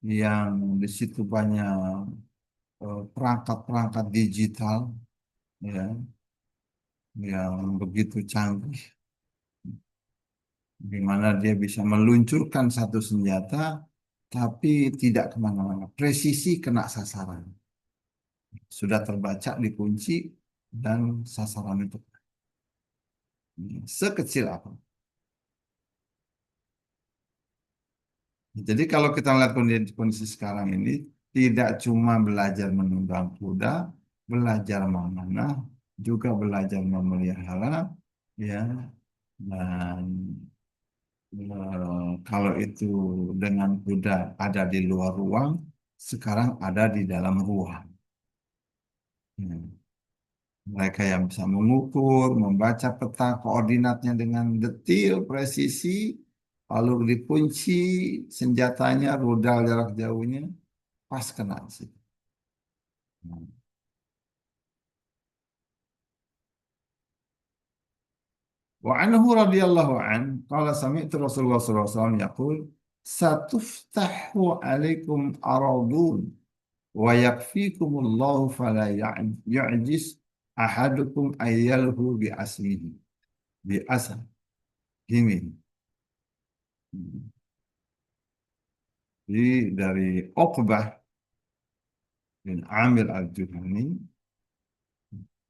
yang di situ banyak perangkat-perangkat digital ya yang begitu canggih, di mana dia bisa meluncurkan satu senjata tapi tidak kemana-mana, presisi kena sasaran, sudah terbaca dikunci dan sasaran itu sekecil apa. Jadi kalau kita lihat kondisi sekarang ini, tidak cuma belajar menunggang kuda, belajar memanah, juga belajar memelihara, ya. Dan kalau itu dengan kuda ada di luar ruang, sekarang ada di dalam ruang. Ya. Mereka yang bisa mengukur, membaca peta koordinatnya dengan detil, presisi, lalu dikunci senjatanya, rudal jarak jauhnya, pas kena sih. Wa anhu radhiyallahu an qala sami'tu Rasulullah sallallahu alaihi wasallam yaqul satuftahu alaikum aradun wa yakfikumullahu fala yu'jiz ahadukum ayyalhu bi aslihi bi aslihi. Jadi dari Uqbah bin Amir al-Juhani,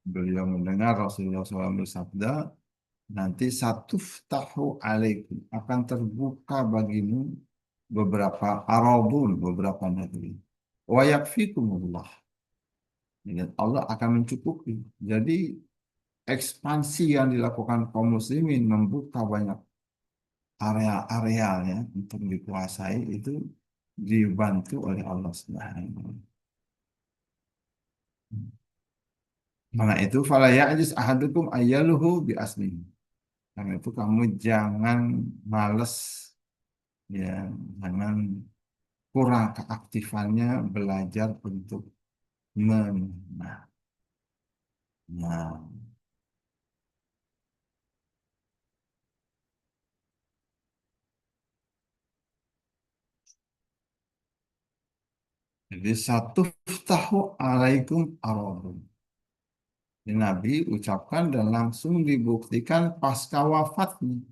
beliau mendengar Rasulullah SAW bersabda, nanti satu tahu alaikum akan terbuka bagimu beberapa arabun, beberapa negeri. Wa yakfikumullah. Dan Allah akan mencukupi. Jadi ekspansi yang dilakukan kaum muslimin membuka banyak area-areanya untuk dikuasai itu dibantu oleh Allah Subhanahu wa taala. Mana itu fala ya'jiz ahadukum ayyaluhu bi aslihi. Karena itu kamu jangan males ya, jangan kurang keaktifannya belajar untuk menang. Nah, jadi satu tahu alaikum arabun. Nabi ucapkan dan langsung dibuktikan pasca wafatnya.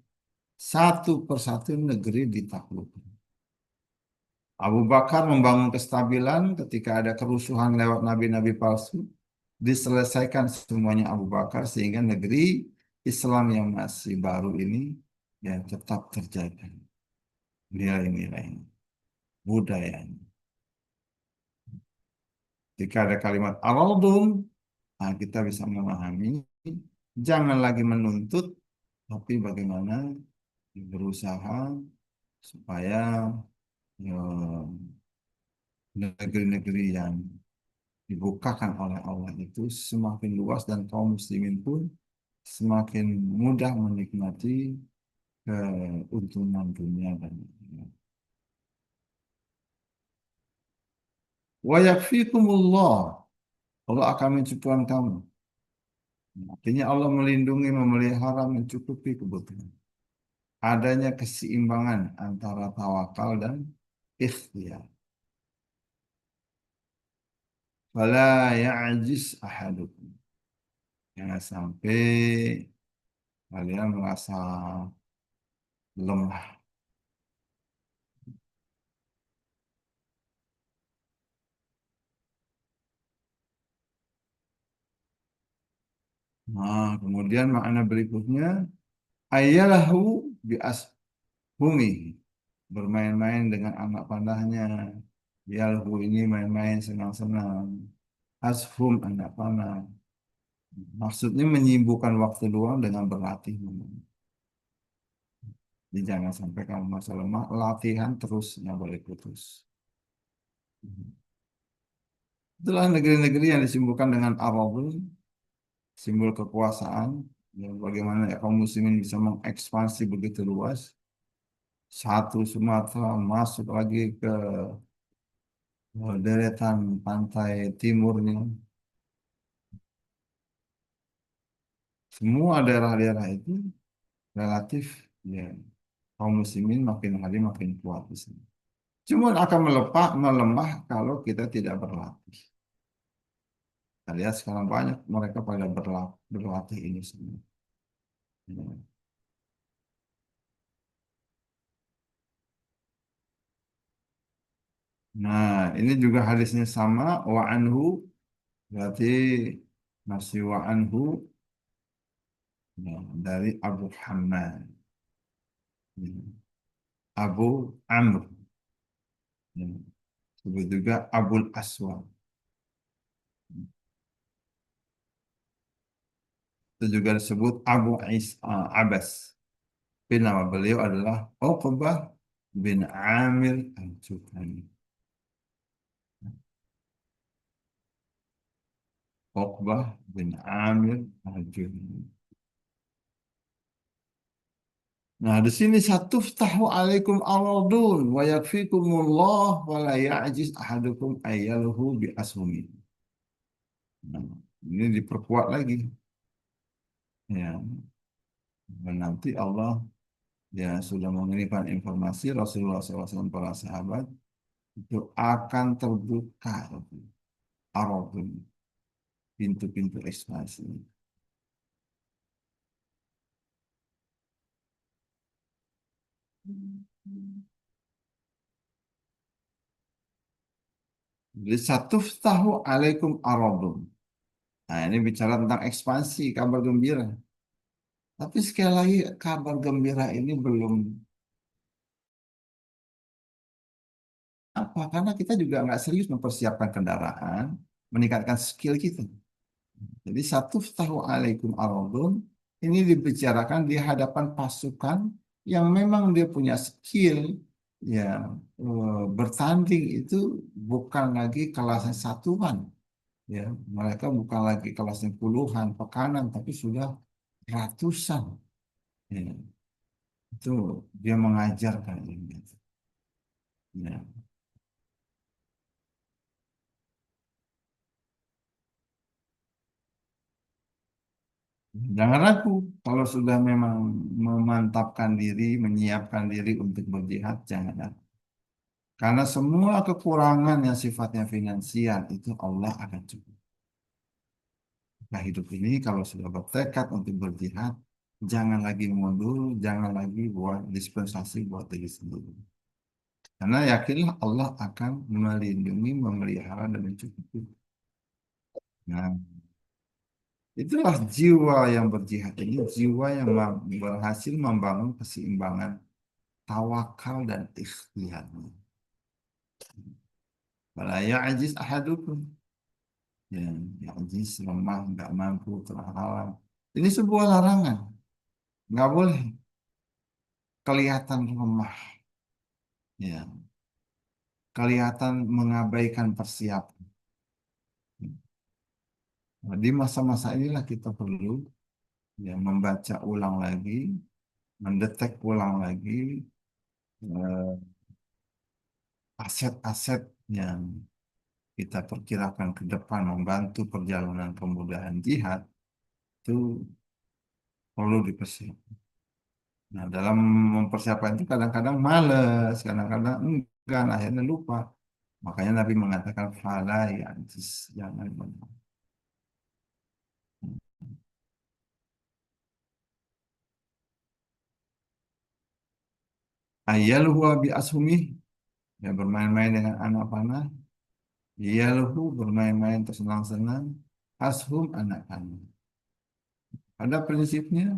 Satu persatu negeri ditaklukkan. Abu Bakar membangun kestabilan ketika ada kerusuhan lewat nabi-nabi palsu. Diselesaikan semuanya Abu Bakar sehingga negeri Islam yang masih baru ini ya tetap terjaga nilai-nilainya, budayanya. Jika ada kalimat aradun, nah kita bisa memahami Jangan lagi menuntut, tapi bagaimana berusaha supaya ya, negeri-negeri yang dibukakan oleh Allah itu semakin luas dan kaum muslimin pun semakin mudah menikmati keuntungan dunia dan akhirat. Wa yakfikumullah. Allah akan mencukupkan kamu. Artinya Allah melindungi, memelihara, mencukupi kebutuhan. Adanya keseimbangan antara tawakal dan ikhtiar. Fala ya'jiz ahadukum. Jangan sampai kalian merasa lemah. Nah, kemudian makna berikutnya ayalahu bi ashumi, bermain-main dengan anak panahnya. Yalhu ini main-main senang-senang. Ashum anak panah. Maksudnya menyibukkan waktu luang dengan berlatih. Jadi jangan sampai kamu masa lemah, latihan terus, nggak boleh putus. Itulah negeri-negeri yang disibukkan dengan Arabun, simbol kekuasaan. Ya, bagaimana ya, kaum muslimin bisa mengekspansi begitu luas. Satu Sumatera masuk lagi ke deretan pantai timurnya. Semua daerah-daerah itu relatif ya kaum muslimin makin hari makin kuat di sini. Cuma akan melemah kalau kita tidak berlatih. Kita lihat sekarang banyak mereka pada berlatih ini semua. Ya. Nah, ini juga hadisnya sama wa anhu berarti masih wa anhu ya, dari Abu Hammad. Ya. Abu Amr. Ya. Disebut juga Abul Aswad. Itu juga disebut Abu Abbas. Tapi nama beliau adalah Uqbah bin Amir Al-Juhani. Uqbah bin Amir Al-Juhani. Nah, di sini satu tahu alaikum aradun wa yakfikumullah wa la ya'jiz ahadukum ayyaluhu bi asumi. Nah, ini diperkuat lagi. Ya, nanti Allah ya sudah mengirimkan informasi Rasulullah SAW para sahabat itu akan terbuka aradun pintu-pintu ekspansi. Jadi satu tahu alaikum aradun. Nah, ini bicara tentang ekspansi, kabar gembira. Tapi sekali lagi kabar gembira ini belum apa, karena kita juga nggak serius mempersiapkan kendaraan, meningkatkan skill kita. Jadi satu tahu alaikum aradun ini dibicarakan di hadapan pasukan yang memang dia punya skill, ya bertanding itu bukan lagi kelasnya satuan, ya mereka bukan lagi kelasnya puluhan, pekanan, tapi sudah ratusan. Ya, itu dia mengajarkan ini. Ya. Jangan ragu kalau sudah memang memantapkan diri, menyiapkan diri untuk berjihad, jangan ragu. Karena semua kekurangan yang sifatnya finansial itu Allah akan cukup. Nah, hidup ini kalau sudah bertekad untuk berjihad, jangan lagi mundur, jangan lagi buat dispensasi buat diri sendiri. Karena yakinlah Allah akan melindungi, memelihara, dan mencukupi. Nah, itulah jiwa yang berjihad ini, jiwa yang berhasil membangun keseimbangan tawakal dan ikhtiar. Wala ya'jiz ahadukum. Ya, ya'jiz lemah, nggak mampu, terhalang. Ini sebuah larangan. Nggak boleh kelihatan lemah, ya, kelihatan mengabaikan persiapan. Nah, di masa-masa inilah kita perlu ya membaca ulang lagi, mendetek ulang lagi eh, aset-aset yang kita perkirakan ke depan membantu perjalanan kemudahan jihad itu perlu dipersiapkan. Nah, dalam mempersiapkan itu kadang-kadang males, kadang-kadang enggak, akhirnya lupa. Makanya Nabi mengatakan fala ya'jis, jangan menang. Ayaluhu bi asumih, ya bermain-main dengan anak panah. Iyaluhu bermain-main tersenang-senang. Ashum anak panah. Pada prinsipnya,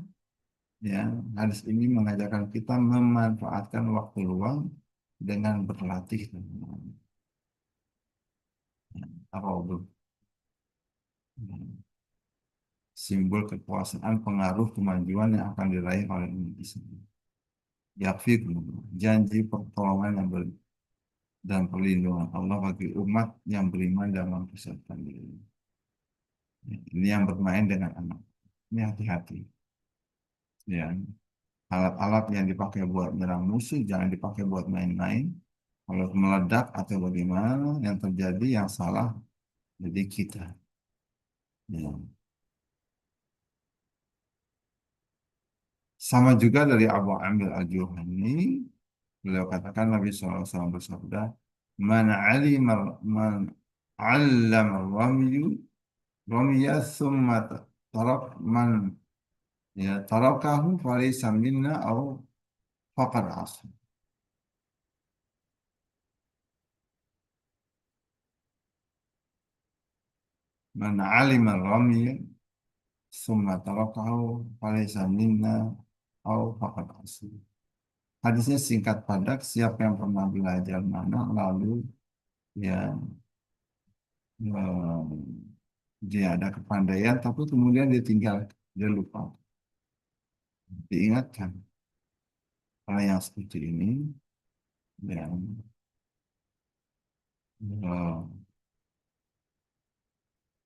ya, hadis ini mengajarkan kita memanfaatkan waktu luang dengan berlatih. Apa itu? Simbol kekuasaan, pengaruh, kemajuan yang akan diraih oleh umat Islam. Yakfi, janji pertolongan yang dan perlindungan Allah bagi umat yang beriman dalam kesehatan diri. Ini yang bermain dengan anak. Ini hati-hati. Ya, alat-alat yang dipakai buat menyerang musuh jangan dipakai buat main-main. Kalau meledak atau bagaimana yang terjadi yang salah jadi kita. Ya. Sama juga dari Abu Amir Al-Juhani, beliau katakan Nabi SAW bersabda, Man alima man allama ramyu ramya summa tarak man ya tarakahu falaysa minna au faqad asa. Man alima ramya summa tarakahu falaysa minna au faqad asa. Hadisnya singkat padat, siapa yang pernah belajar mana lalu ya dia ada kepandaian tapi kemudian dia tinggal, dia lupa, diingatkan orang yang seperti ini ya,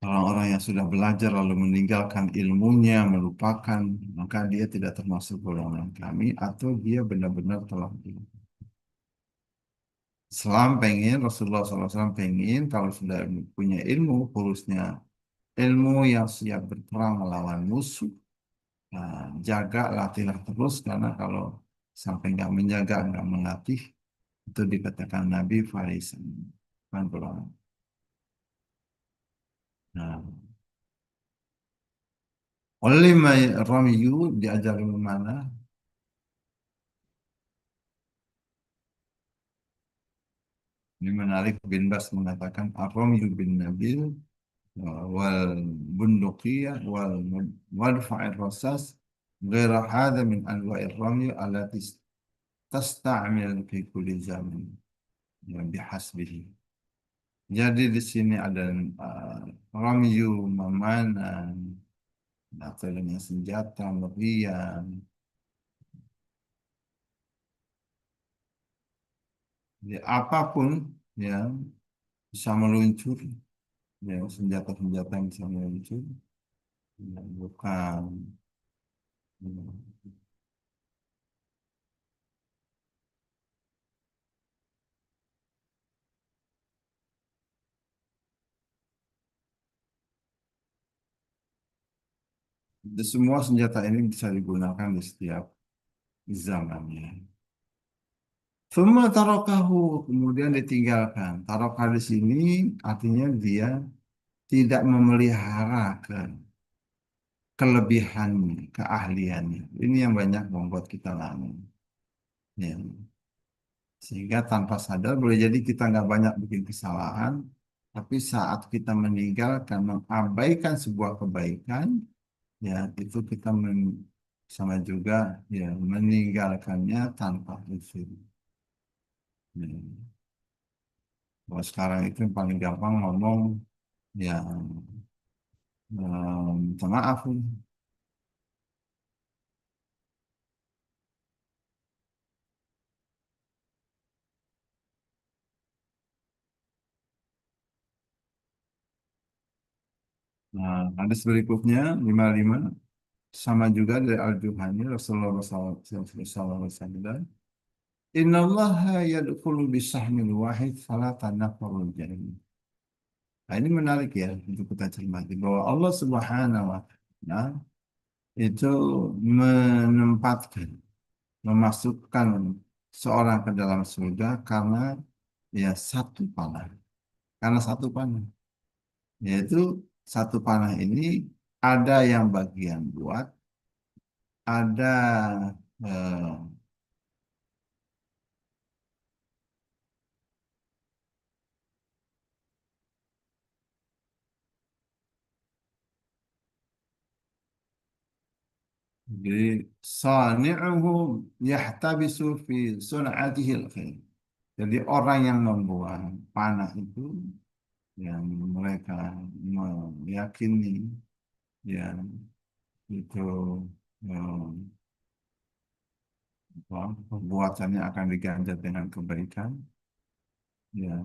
orang-orang yang sudah belajar lalu meninggalkan ilmunya, melupakan, maka dia tidak termasuk golongan kami atau dia benar-benar telah hilang. Islam pengen, Rasulullah SAW pengen kalau sudah punya ilmu, khususnya ilmu yang siap berperang melawan musuh. Nah, jaga, latihlah terus, karena kalau sampai nggak menjaga, nggak melatih, itu dikatakan Nabi Farisan. Kan pulang. Nah, oleh Ramiyu diajarin mana? Ini menarik, bin Bas mengatakan Ar-Ramyu bin Nabil wal bunduqiyah wal wadfa'ir rasas ghaira hadha min anwa'ir ramyu allati tasta'mil fi kulli zaman ya bihasbihi. Jadi di sini ada ramyu memanah atau dengan senjata meriam, ya, apapun yang bisa meluncur, ya senjata-senjata yang bisa meluncur, ya, bukan ya. Semua senjata ini bisa digunakan di setiap zamannya. Semua tarokahu kemudian ditinggalkan. Tarokah di sini artinya dia tidak memelihara kelebihannya, keahliannya. Ini yang banyak membuat kita lama. Ya. Sehingga tanpa sadar boleh jadi kita nggak banyak bikin kesalahan, tapi saat kita meninggal karena mengabaikan sebuah kebaikan, ya itu kita sama juga ya meninggalkannya tanpa uzur. Ya. Kalau sekarang itu yang paling gampang ngomong ya minta maaf, Nah, hadis berikutnya 55 sama juga dari Al-Juhani Rasulullah SAW. Inna Allah yadkhulu bisahmil wahid fala tanaffarul jannah. Nah, ini menarik ya untuk kita cermati bahwa Allah Subhanahu wa Ta'ala itu menempatkan, memasukkan seorang ke dalam surga karena ya satu panah, karena satu panah, yaitu satu panah ini ada yang bagian buat, ada eh, jadi sani'uhu yahtabisu fi sun'atihil khair. Jadi orang yang membuat panah itu yang mereka meyakini ya itu eh, perbuatannya akan diganjar dengan kebaikan ya.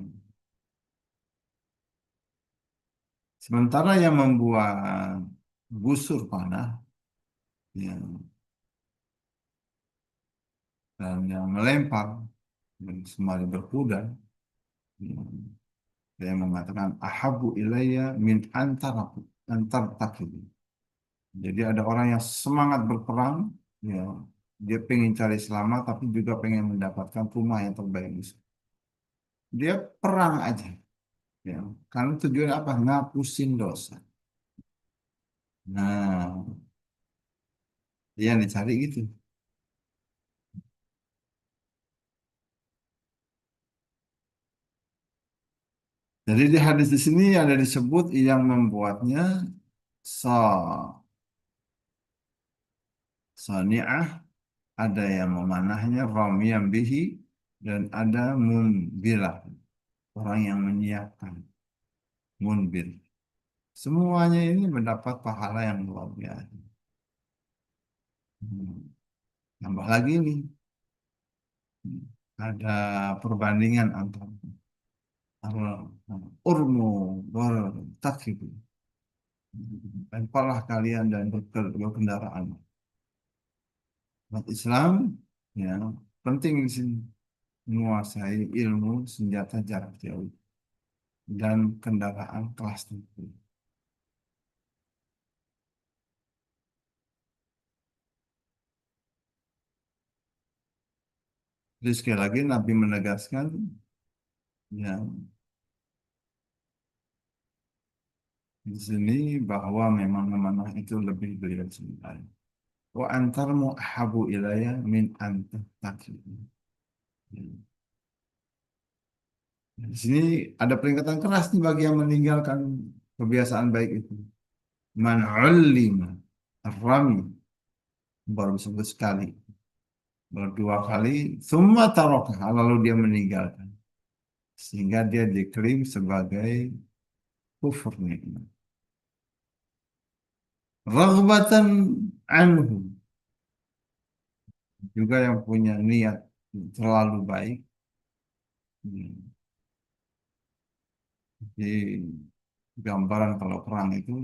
Sementara yang membuat busur panah ya, dan yang melempar dan sembari berkuda ya, dia mengatakan ahabu ilayya min antar takib. Jadi ada orang yang semangat berperang ya, dia pengen cari selamat tapi juga pengen mendapatkan rumah yang terbaik. Dia perang aja ya, karena tujuan apa? Ngapusin dosa. Nah, dia yang dicari gitu. Jadi di hadis di sini ada disebut yang membuatnya sa sani'ah, ada yang memanahnya ramiyam bihi, dan ada munbilah, orang yang menyiapkan munbil. Semuanya ini mendapat pahala yang luar biasa. Hmm. Tambah lagi nih, ada perbandingan antara urmu bertakib. Lemparlah kalian dan berkendaraan. Umat Islam ya penting di sini menguasai ilmu senjata jarak jauh dan kendaraan kelas tempur. Jadi sekali lagi Nabi menegaskan ya di sini bahwa memang memanah itu lebih beliau cintai. Wa antarmu ahabu ilaya min antah takib. Di sini ada peringatan keras nih bagi yang meninggalkan kebiasaan baik itu. Man ullima ar-rami, baru disebut sekali, baru dua kali, semua tarokah, lalu dia meninggalkan. Sehingga dia diklaim sebagai kufur nikmat. Raghbatan anhu, juga yang punya niat terlalu baik. Di gambaran kalau perang itu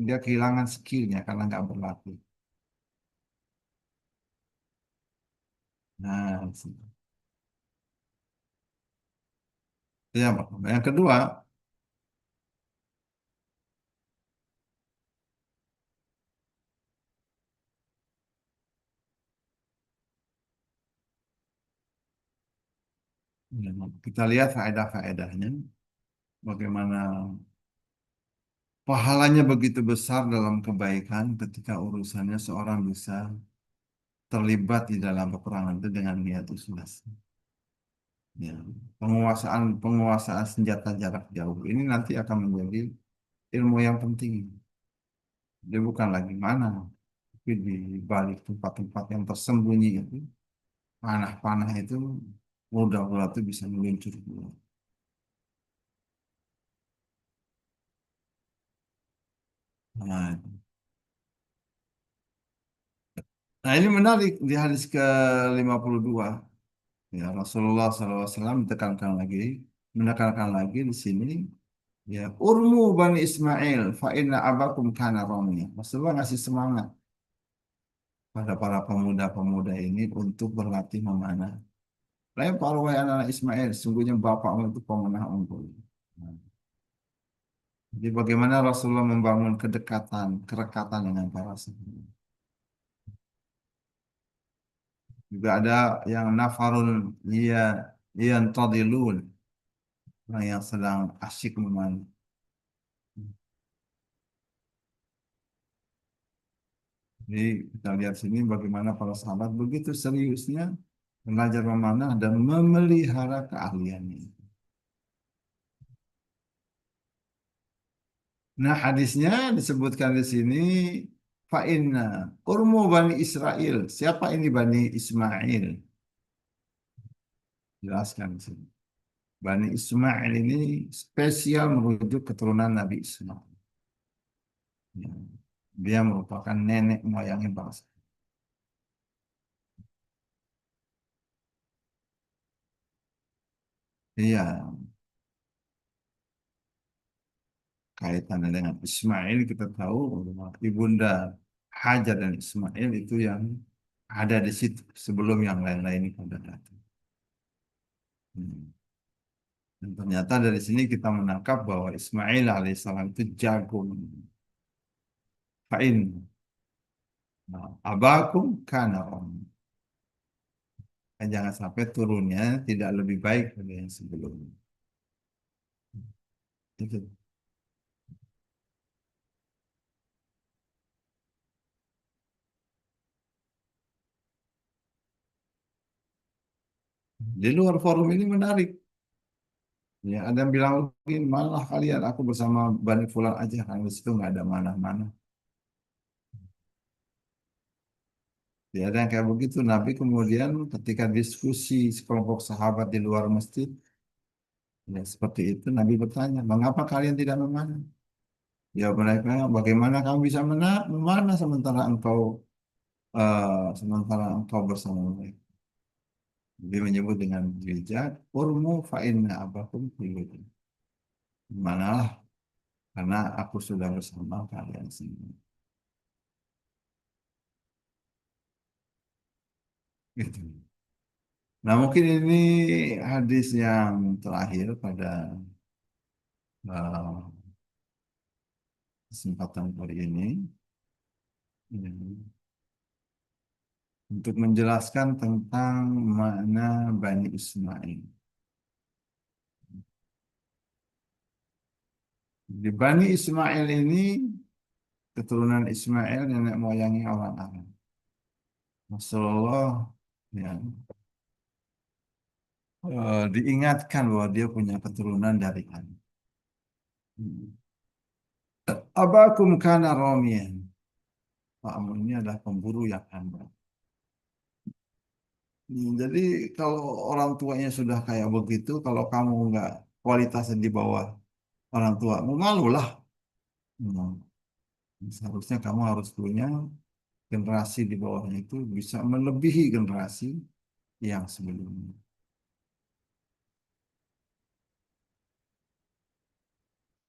dia kehilangan skillnya karena nggak berlatih. Nah, itu yang pertama. Yang kedua, ya, kita lihat faedah-faedahnya, bagaimana pahalanya begitu besar dalam kebaikan ketika urusannya seorang bisa terlibat di dalam peperangan itu dengan niat ikhlas. Ya, penguasaan penguasaan senjata jarak jauh ini nanti akan menjadi ilmu yang penting. Dia bukan lagi mana, tapi di balik tempat-tempat yang tersembunyi itu, panah-panah itu mudah-mudahan itu bisa meluncur keluar. Nah, nah, ini menarik di hadis ke-52. Ya, Rasulullah SAW menekankan lagi di sini Ya, urmu bani Ismail fa inna abakum kana ramiya. Rasulullah ngasih semangat pada para pemuda-pemuda ini untuk berlatih memanah. Lempar wahai anak-anak Ismail, sungguhnya bapakmu itu pemanah unggul. Nah, jadi bagaimana Rasulullah membangun kedekatan, kerekatan dengan para sahabat. Juga ada yang nafarun iya yantadilun, orang yang sedang asyik memanah. Jadi kita lihat sini bagaimana para sahabat begitu seriusnya belajar memanah dan memelihara keahliannya. Nah, hadisnya disebutkan di sini fa'inna urmu bani Israel. Siapa ini Bani Ismail? Jelaskan di sini. Bani Ismail ini spesial merujuk keturunan Nabi Ismail. Ya. Dia merupakan nenek moyangnya bangsa. Iya, kaitannya dengan Ismail kita tahu bahwa ibunda Hajar dan Ismail itu yang ada di situ sebelum yang lain-lain itu pada datang. Hmm. Dan ternyata dari sini kita menangkap bahwa Ismail alaihissalam itu jago. Fa'in abakum kana om. Jangan sampai turunnya tidak lebih baik dari yang sebelumnya. Itu. Di luar forum ini menarik. Ya, ada yang bilang mungkin malah kalian aku bersama Bani Fulan aja kan di situ nggak ada mana-mana. Ya, ada yang kayak begitu. Nabi kemudian ketika diskusi sekelompok sahabat di luar masjid, ya seperti itu Nabi bertanya, mengapa kalian tidak memanah? Ya mereka, bagaimana kamu bisa memanah sementara engkau bersama mereka. Dia menyebut dengan bijak, urmu fa inna abakum kullukum. Manalah karena aku sudah bersama kalian semua. Gitu. Nah mungkin ini hadis yang terakhir pada uh, kesempatan kali ini. Ya. Untuk menjelaskan tentang makna Bani Ismail. Di Bani Ismail ini, keturunan Ismail nenek moyangnya orang Arab. Rasulullah ya, diingatkan bahwa dia punya keturunan dari Arab. Abakum kana romiyan. Pakmu ini adalah pemburu yang handal. Jadi kalau orang tuanya sudah kayak begitu, kalau kamu nggak kualitasnya di bawah orang tua, malulah. Hmm. Seharusnya kamu harus punya generasi di bawahnya itu bisa melebihi generasi yang sebelumnya.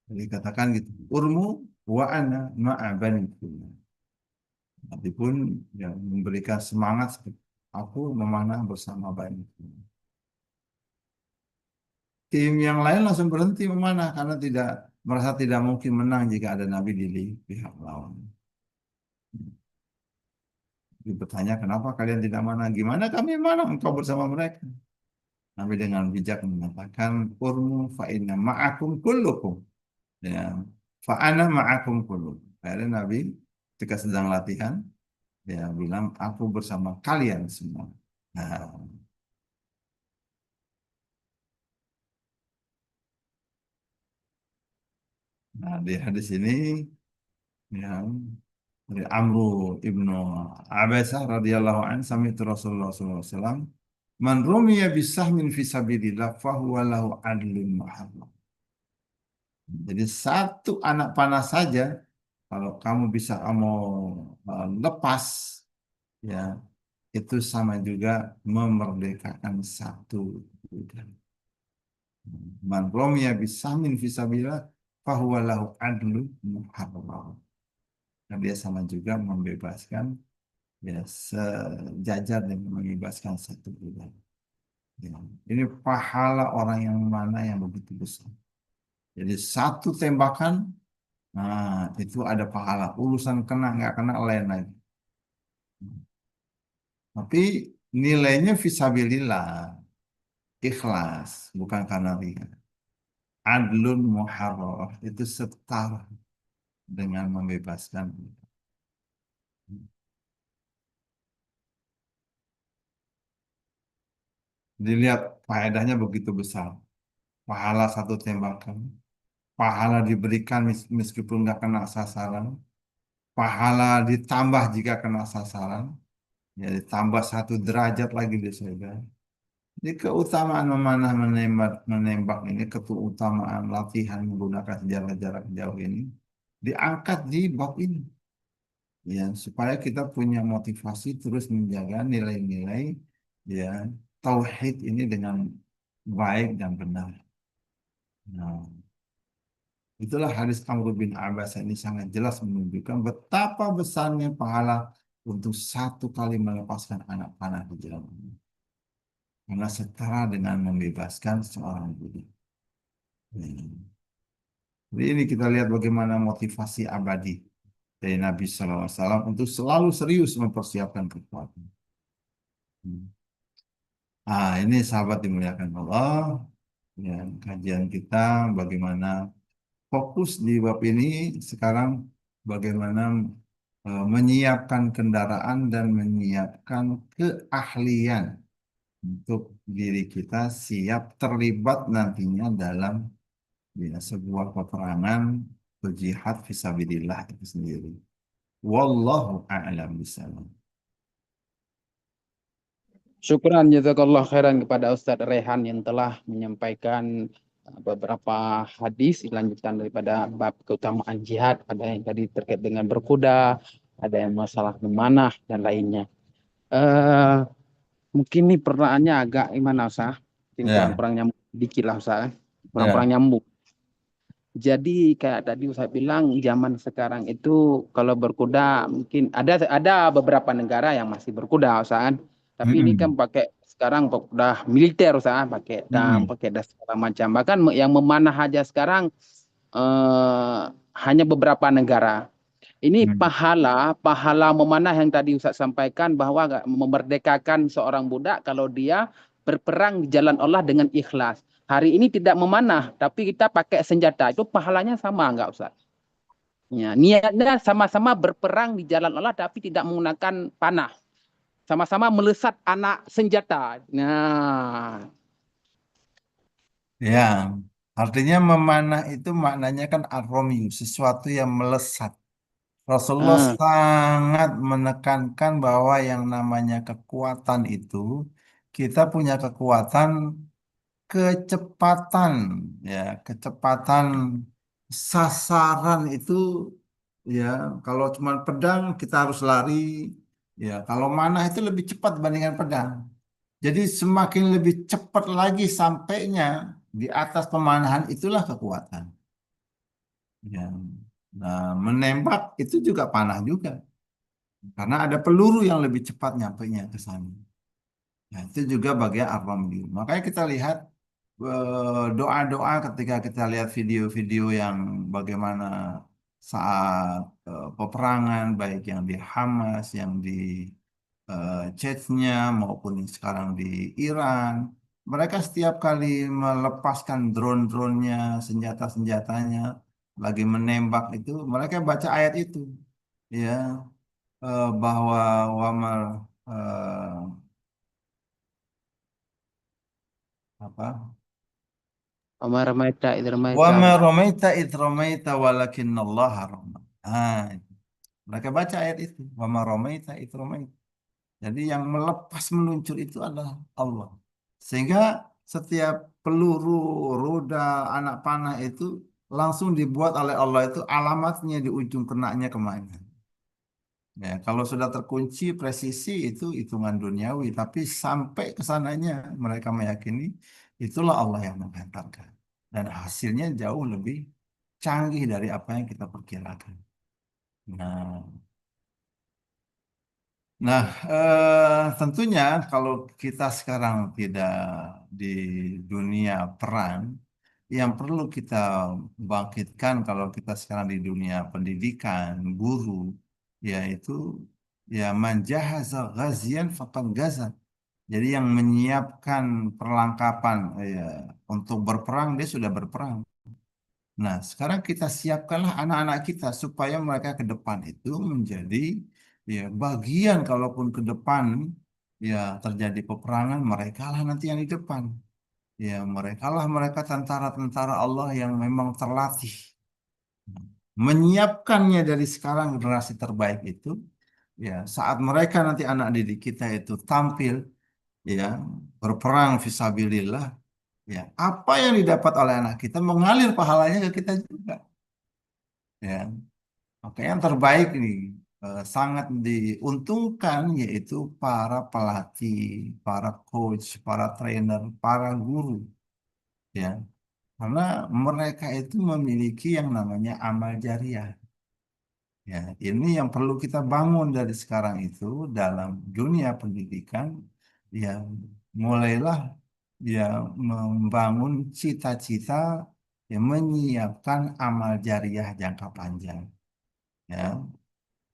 Jadi katakan gitu, urmu wa ana ma'abanikum. Tapi pun ya, memberikan semangat aku memanah bersama baniku. Tim yang lain langsung berhenti memanah karena tidak merasa tidak mungkin menang jika ada Nabi di pihak lawan. Dia bertanya, kenapa kalian tidak mana? Gimana kami mana engkau bersama mereka? Nabi dengan bijak mengatakan, urmu fa inna ma'akum kullukum. Ya, fa ana ma'akum kullukum. Akhirnya Nabi ketika sedang latihan, dia bilang, aku bersama kalian semua. Nah, di hadis ini, ya, dari Amru ibnu Abasah radhiyallahu anhu sami Rasulullah sallallahu alaihi wasallam man rumiya bisahmin fi sabilillah fahuwa lahu adlun muharram. Jadi satu anak panah saja kalau kamu bisa kamu lepas ya itu sama juga memerdekakan satu budak. Man rumiya bisahmin fi sabilillah fahuwa lahu adlu muharram. Nah, dia sama juga membebaskan, ya, sejajar dengan membebaskan satu bulan. Ya. Ini pahala orang yang mana yang begitu besar. Jadi satu tembakan, nah itu ada pahala. Urusan kena nggak kena lain lagi. Tapi nilainya fisabilillah, ikhlas, bukan karena ria. Adlun muharrar itu setara dengan membebaskan. Dilihat faedahnya begitu besar. Pahala satu tembakan, pahala diberikan meskipun nggak kena sasaran, pahala ditambah jika kena sasaran, ya ditambah satu derajat lagi di surga. Jadi keutamaan memanah menembak ini, keutamaan latihan menggunakan senjata jarak jauh ini diangkat di bab ini, ya supaya kita punya motivasi terus menjaga nilai-nilai, ya, tauhid ini dengan baik dan benar. Nah, itulah hadis Amr bin Abbas ini sangat jelas menunjukkan betapa besarnya pahala untuk satu kali melepaskan anak panah di jalan Allah. Karena setara dengan membebaskan seorang budak. Hmm. Jadi ini kita lihat bagaimana motivasi abadi dari Nabi SAW untuk selalu serius mempersiapkan kekuatan. Hmm. Ah, ini sahabat dimuliakan Allah. Ya, kajian kita bagaimana fokus di bab ini sekarang, bagaimana menyiapkan kendaraan dan menyiapkan keahlian untuk diri kita siap terlibat nantinya dalam, ya, sebuah peperangan berjihad fisabilillah itu sendiri. Wallahu a'lam bishawab. Syukran jazakallah khairan kepada Ustadz Rehan yang telah menyampaikan beberapa hadis lanjutan daripada bab keutamaan jihad. Ada yang tadi terkait dengan berkuda, ada yang masalah memanah dan lainnya. Eh Mungkin nih pertanyaannya agak gimana Ustaz? Mungkin Ya, kurang-kurang nyambung dikit lah Ustaz. Kurang-kurang ya. nyambung. Jadi kayak tadi saya bilang zaman sekarang itu kalau berkuda mungkin ada beberapa negara yang masih berkuda usahaan. Tapi ini kan Mm-mm. pakai sekarang udah militer usahaan pakai dam, Mm-mm. pakai das segala macam. Bahkan yang memanah aja sekarang eh, hanya beberapa negara. Ini Mm. pahala memanah yang tadi Ustaz sampaikan bahwa memerdekakan seorang budak kalau dia berperang di jalan Allah dengan ikhlas. Hari ini tidak memanah, tapi kita pakai senjata. Itu pahalanya sama enggak Ustaz? Ya, niatnya sama-sama berperang di jalan Allah tapi tidak menggunakan panah. Sama-sama melesat anak senjata. Nah, Ya, artinya memanah itu maknanya kan aromyu, sesuatu yang melesat. Rasulullah eh, sangat menekankan bahwa yang namanya kekuatan itu, kita punya kekuatan kecepatan, ya, kecepatan sasaran itu, ya, kalau cuma pedang kita harus lari, ya, kalau mana itu lebih cepat dibandingkan pedang. Jadi semakin lebih cepat lagi sampainya di atas pemanahan, itulah kekuatan. Ya. Nah, menembak itu juga panah juga. Karena ada peluru yang lebih cepat nyampainya ke sana. Nah, itu juga bagian ar-ramli. Makanya kita lihat doa-doa ketika kita lihat video-video yang bagaimana saat peperangan, baik yang di Hamas, yang di Chechnya, maupun yang sekarang di Iran. Mereka setiap kali melepaskan drone-dronenya, senjata-senjatanya, lagi menembak itu, mereka baca ayat itu. Ya, bahwa wamar apa Omar Ramaita, Idramaita. wama romaita id romaita walakinnallaha rama. Ah, mereka baca ayat itu, wama romaita id romaita. Jadi yang melepas meluncur itu adalah Allah. Sehingga setiap peluru, rudal, anak panah itu langsung dibuat oleh Allah, itu alamatnya di ujung kenanya kemana. Ya, kalau sudah terkunci presisi itu hitungan duniawi, tapi sampai ke sananya mereka meyakini itulah Allah yang menghantarkan dan hasilnya jauh lebih canggih dari apa yang kita perkirakan. Nah, nah, tentunya kalau kita sekarang tidak di dunia perang, yang perlu kita bangkitkan kalau kita sekarang di dunia pendidikan, guru, yaitu ya manjahaza ghazian faqad gaza. Jadi yang menyiapkan perlengkapan ya, untuk berperang, dia sudah berperang. Nah, sekarang kita siapkanlah anak-anak kita supaya mereka ke depan itu menjadi ya bagian kalaupun ke depan ya terjadi peperangan, mereka lah nanti yang di depan. Ya, mereka tentara-tentara Allah yang memang terlatih. Menyiapkannya dari sekarang generasi terbaik itu, ya saat mereka nanti anak didik kita itu tampil, ya berperang fisabilillah, ya apa yang didapat oleh anak kita mengalir pahalanya ke kita juga. Ya, oke, yang terbaik nih sangat diuntungkan yaitu para pelatih, para coach, para trainer, para guru, ya. Karena mereka itu memiliki yang namanya amal jariah. Ya, ini yang perlu kita bangun dari sekarang itu dalam dunia pendidikan. Ya, mulailah ya membangun cita-cita yang menyiapkan amal jariah jangka panjang. Ya,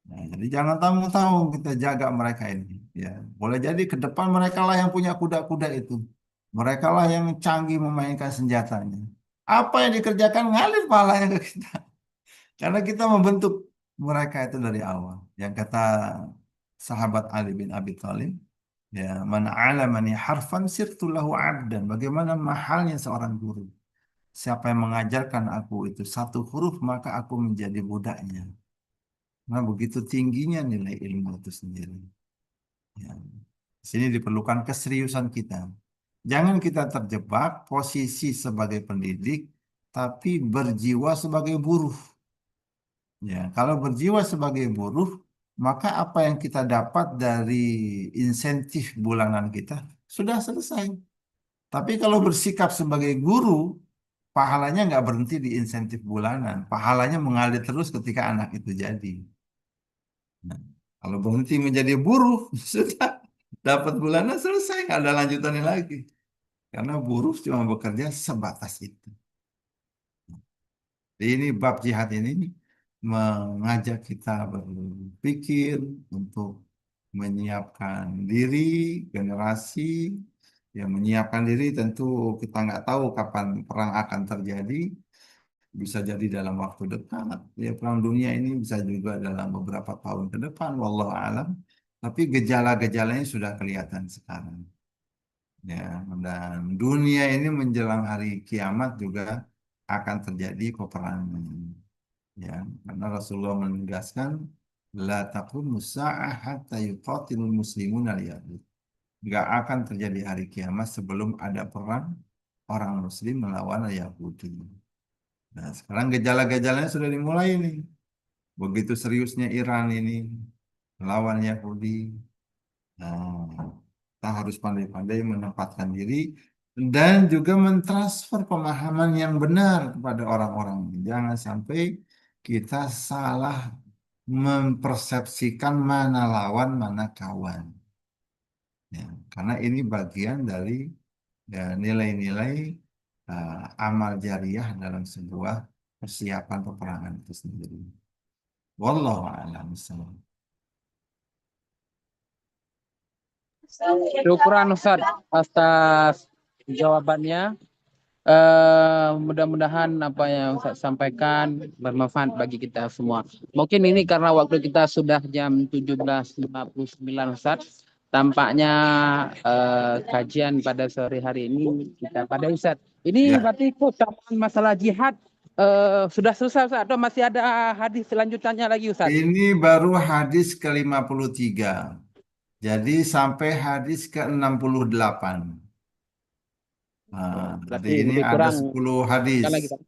nah, jadi jangan tanggung-tanggung kita jaga mereka ini. Ya, boleh jadi ke depan mereka lah yang punya kuda-kuda itu. Mereka lah yang canggih memainkan senjatanya. Apa yang dikerjakan ngalir pahalanya ke kita. Karena kita membentuk mereka itu dari awal. Yang kata sahabat Ali bin Abi Thalib, ya, man 'alamani harfan sirtu lahu 'abdan. Bagaimana mahalnya seorang guru. Siapa yang mengajarkan aku itu satu huruf, maka aku menjadi budaknya. Nah, begitu tingginya nilai ilmu itu sendiri. Ya. Di sini diperlukan keseriusan kita. Jangan kita terjebak posisi sebagai pendidik, tapi berjiwa sebagai buruh. Ya, kalau berjiwa sebagai buruh, maka apa yang kita dapat dari insentif bulanan kita sudah selesai. Tapi kalau bersikap sebagai guru, pahalanya nggak berhenti di insentif bulanan. Pahalanya mengalir terus ketika anak itu jadi. Nah, kalau berhenti menjadi buruh, sudah dapat bulanan selesai, nggak ada lanjutannya lagi. Karena buruh cuma bekerja sebatas itu. Jadi ini bab jihad ini mengajak kita berpikir untuk menyiapkan diri, generasi yang menyiapkan diri tentu kita nggak tahu kapan perang akan terjadi, bisa jadi dalam waktu dekat, ya perang dunia ini bisa juga dalam beberapa tahun ke depan, wallahu alam. Tapi gejala-gejalanya sudah kelihatan sekarang. Ya, dan dunia ini menjelang hari kiamat juga akan terjadi peperangan. Ya, karena Rasulullah menegaskan la taqumu sa'ah hatta yuqatilul muslimun al-yahud. Nggak akan terjadi hari kiamat sebelum ada perang orang muslim melawan Yahudi. Nah, sekarang gejala-gejalanya sudah dimulai nih. Begitu seriusnya Iran ini melawan Yahudi. Nah, kita harus pandai-pandai menempatkan diri dan juga mentransfer pemahaman yang benar kepada orang-orang. Jangan sampai kita salah mempersepsikan mana lawan, mana kawan. Ya, karena ini bagian dari ya, nilai-nilai amal jariah dalam sebuah persiapan peperangan itu sendiri. Wallahu a'lam bishawab. Syukuran Ustaz atas jawabannya. Mudah-mudahan apa yang saya sampaikan bermanfaat bagi kita semua. Mungkin ini karena waktu kita sudah jam 17.59 Ustaz. Tampaknya kajian pada sore hari ini kita pada Ustaz. Ini Ya, berarti keutamaan masalah jihad sudah selesai Ustaz atau masih ada hadis selanjutnya lagi Ustaz? ini baru hadis ke-53. Jadi sampai hadis ke-68. Nah, jadi Berarti ini lebih ada kurang 10 hadis. lagi Ustaz.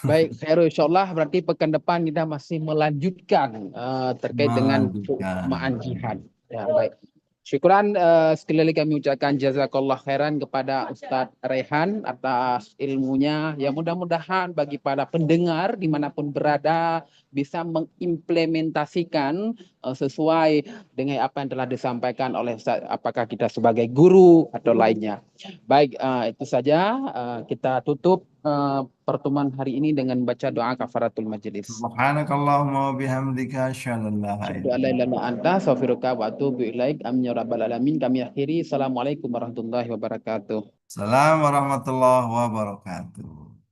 Baik, Khairul insyaAllah berarti pekan depan kita masih melanjutkan terkait dengan Melanjutkan. keutamaan jihad. Ya, baik. Syukran, sekali lagi kami ucapkan jazakallah khairan kepada Ustadz Rehan atas ilmunya. Ya mudah-mudahan bagi para pendengar dimanapun berada bisa mengimplementasikan sesuai dengan apa yang telah disampaikan oleh Ustadz, apakah kita sebagai guru atau lainnya. Baik, itu saja. Kita tutup pertemuan hari ini dengan baca doa kafaratul majelis. Subhanakallahumma wa bihamdika asyhadu an la Asyhadu an la ilaha ilaha illa anta astaghfiruka wa atubu ilaik. Amin ya rabbal alamin. Kami akhiri. Assalamualaikum warahmatullahi wabarakatuh. Assalamualaikum warahmatullahi wabarakatuh.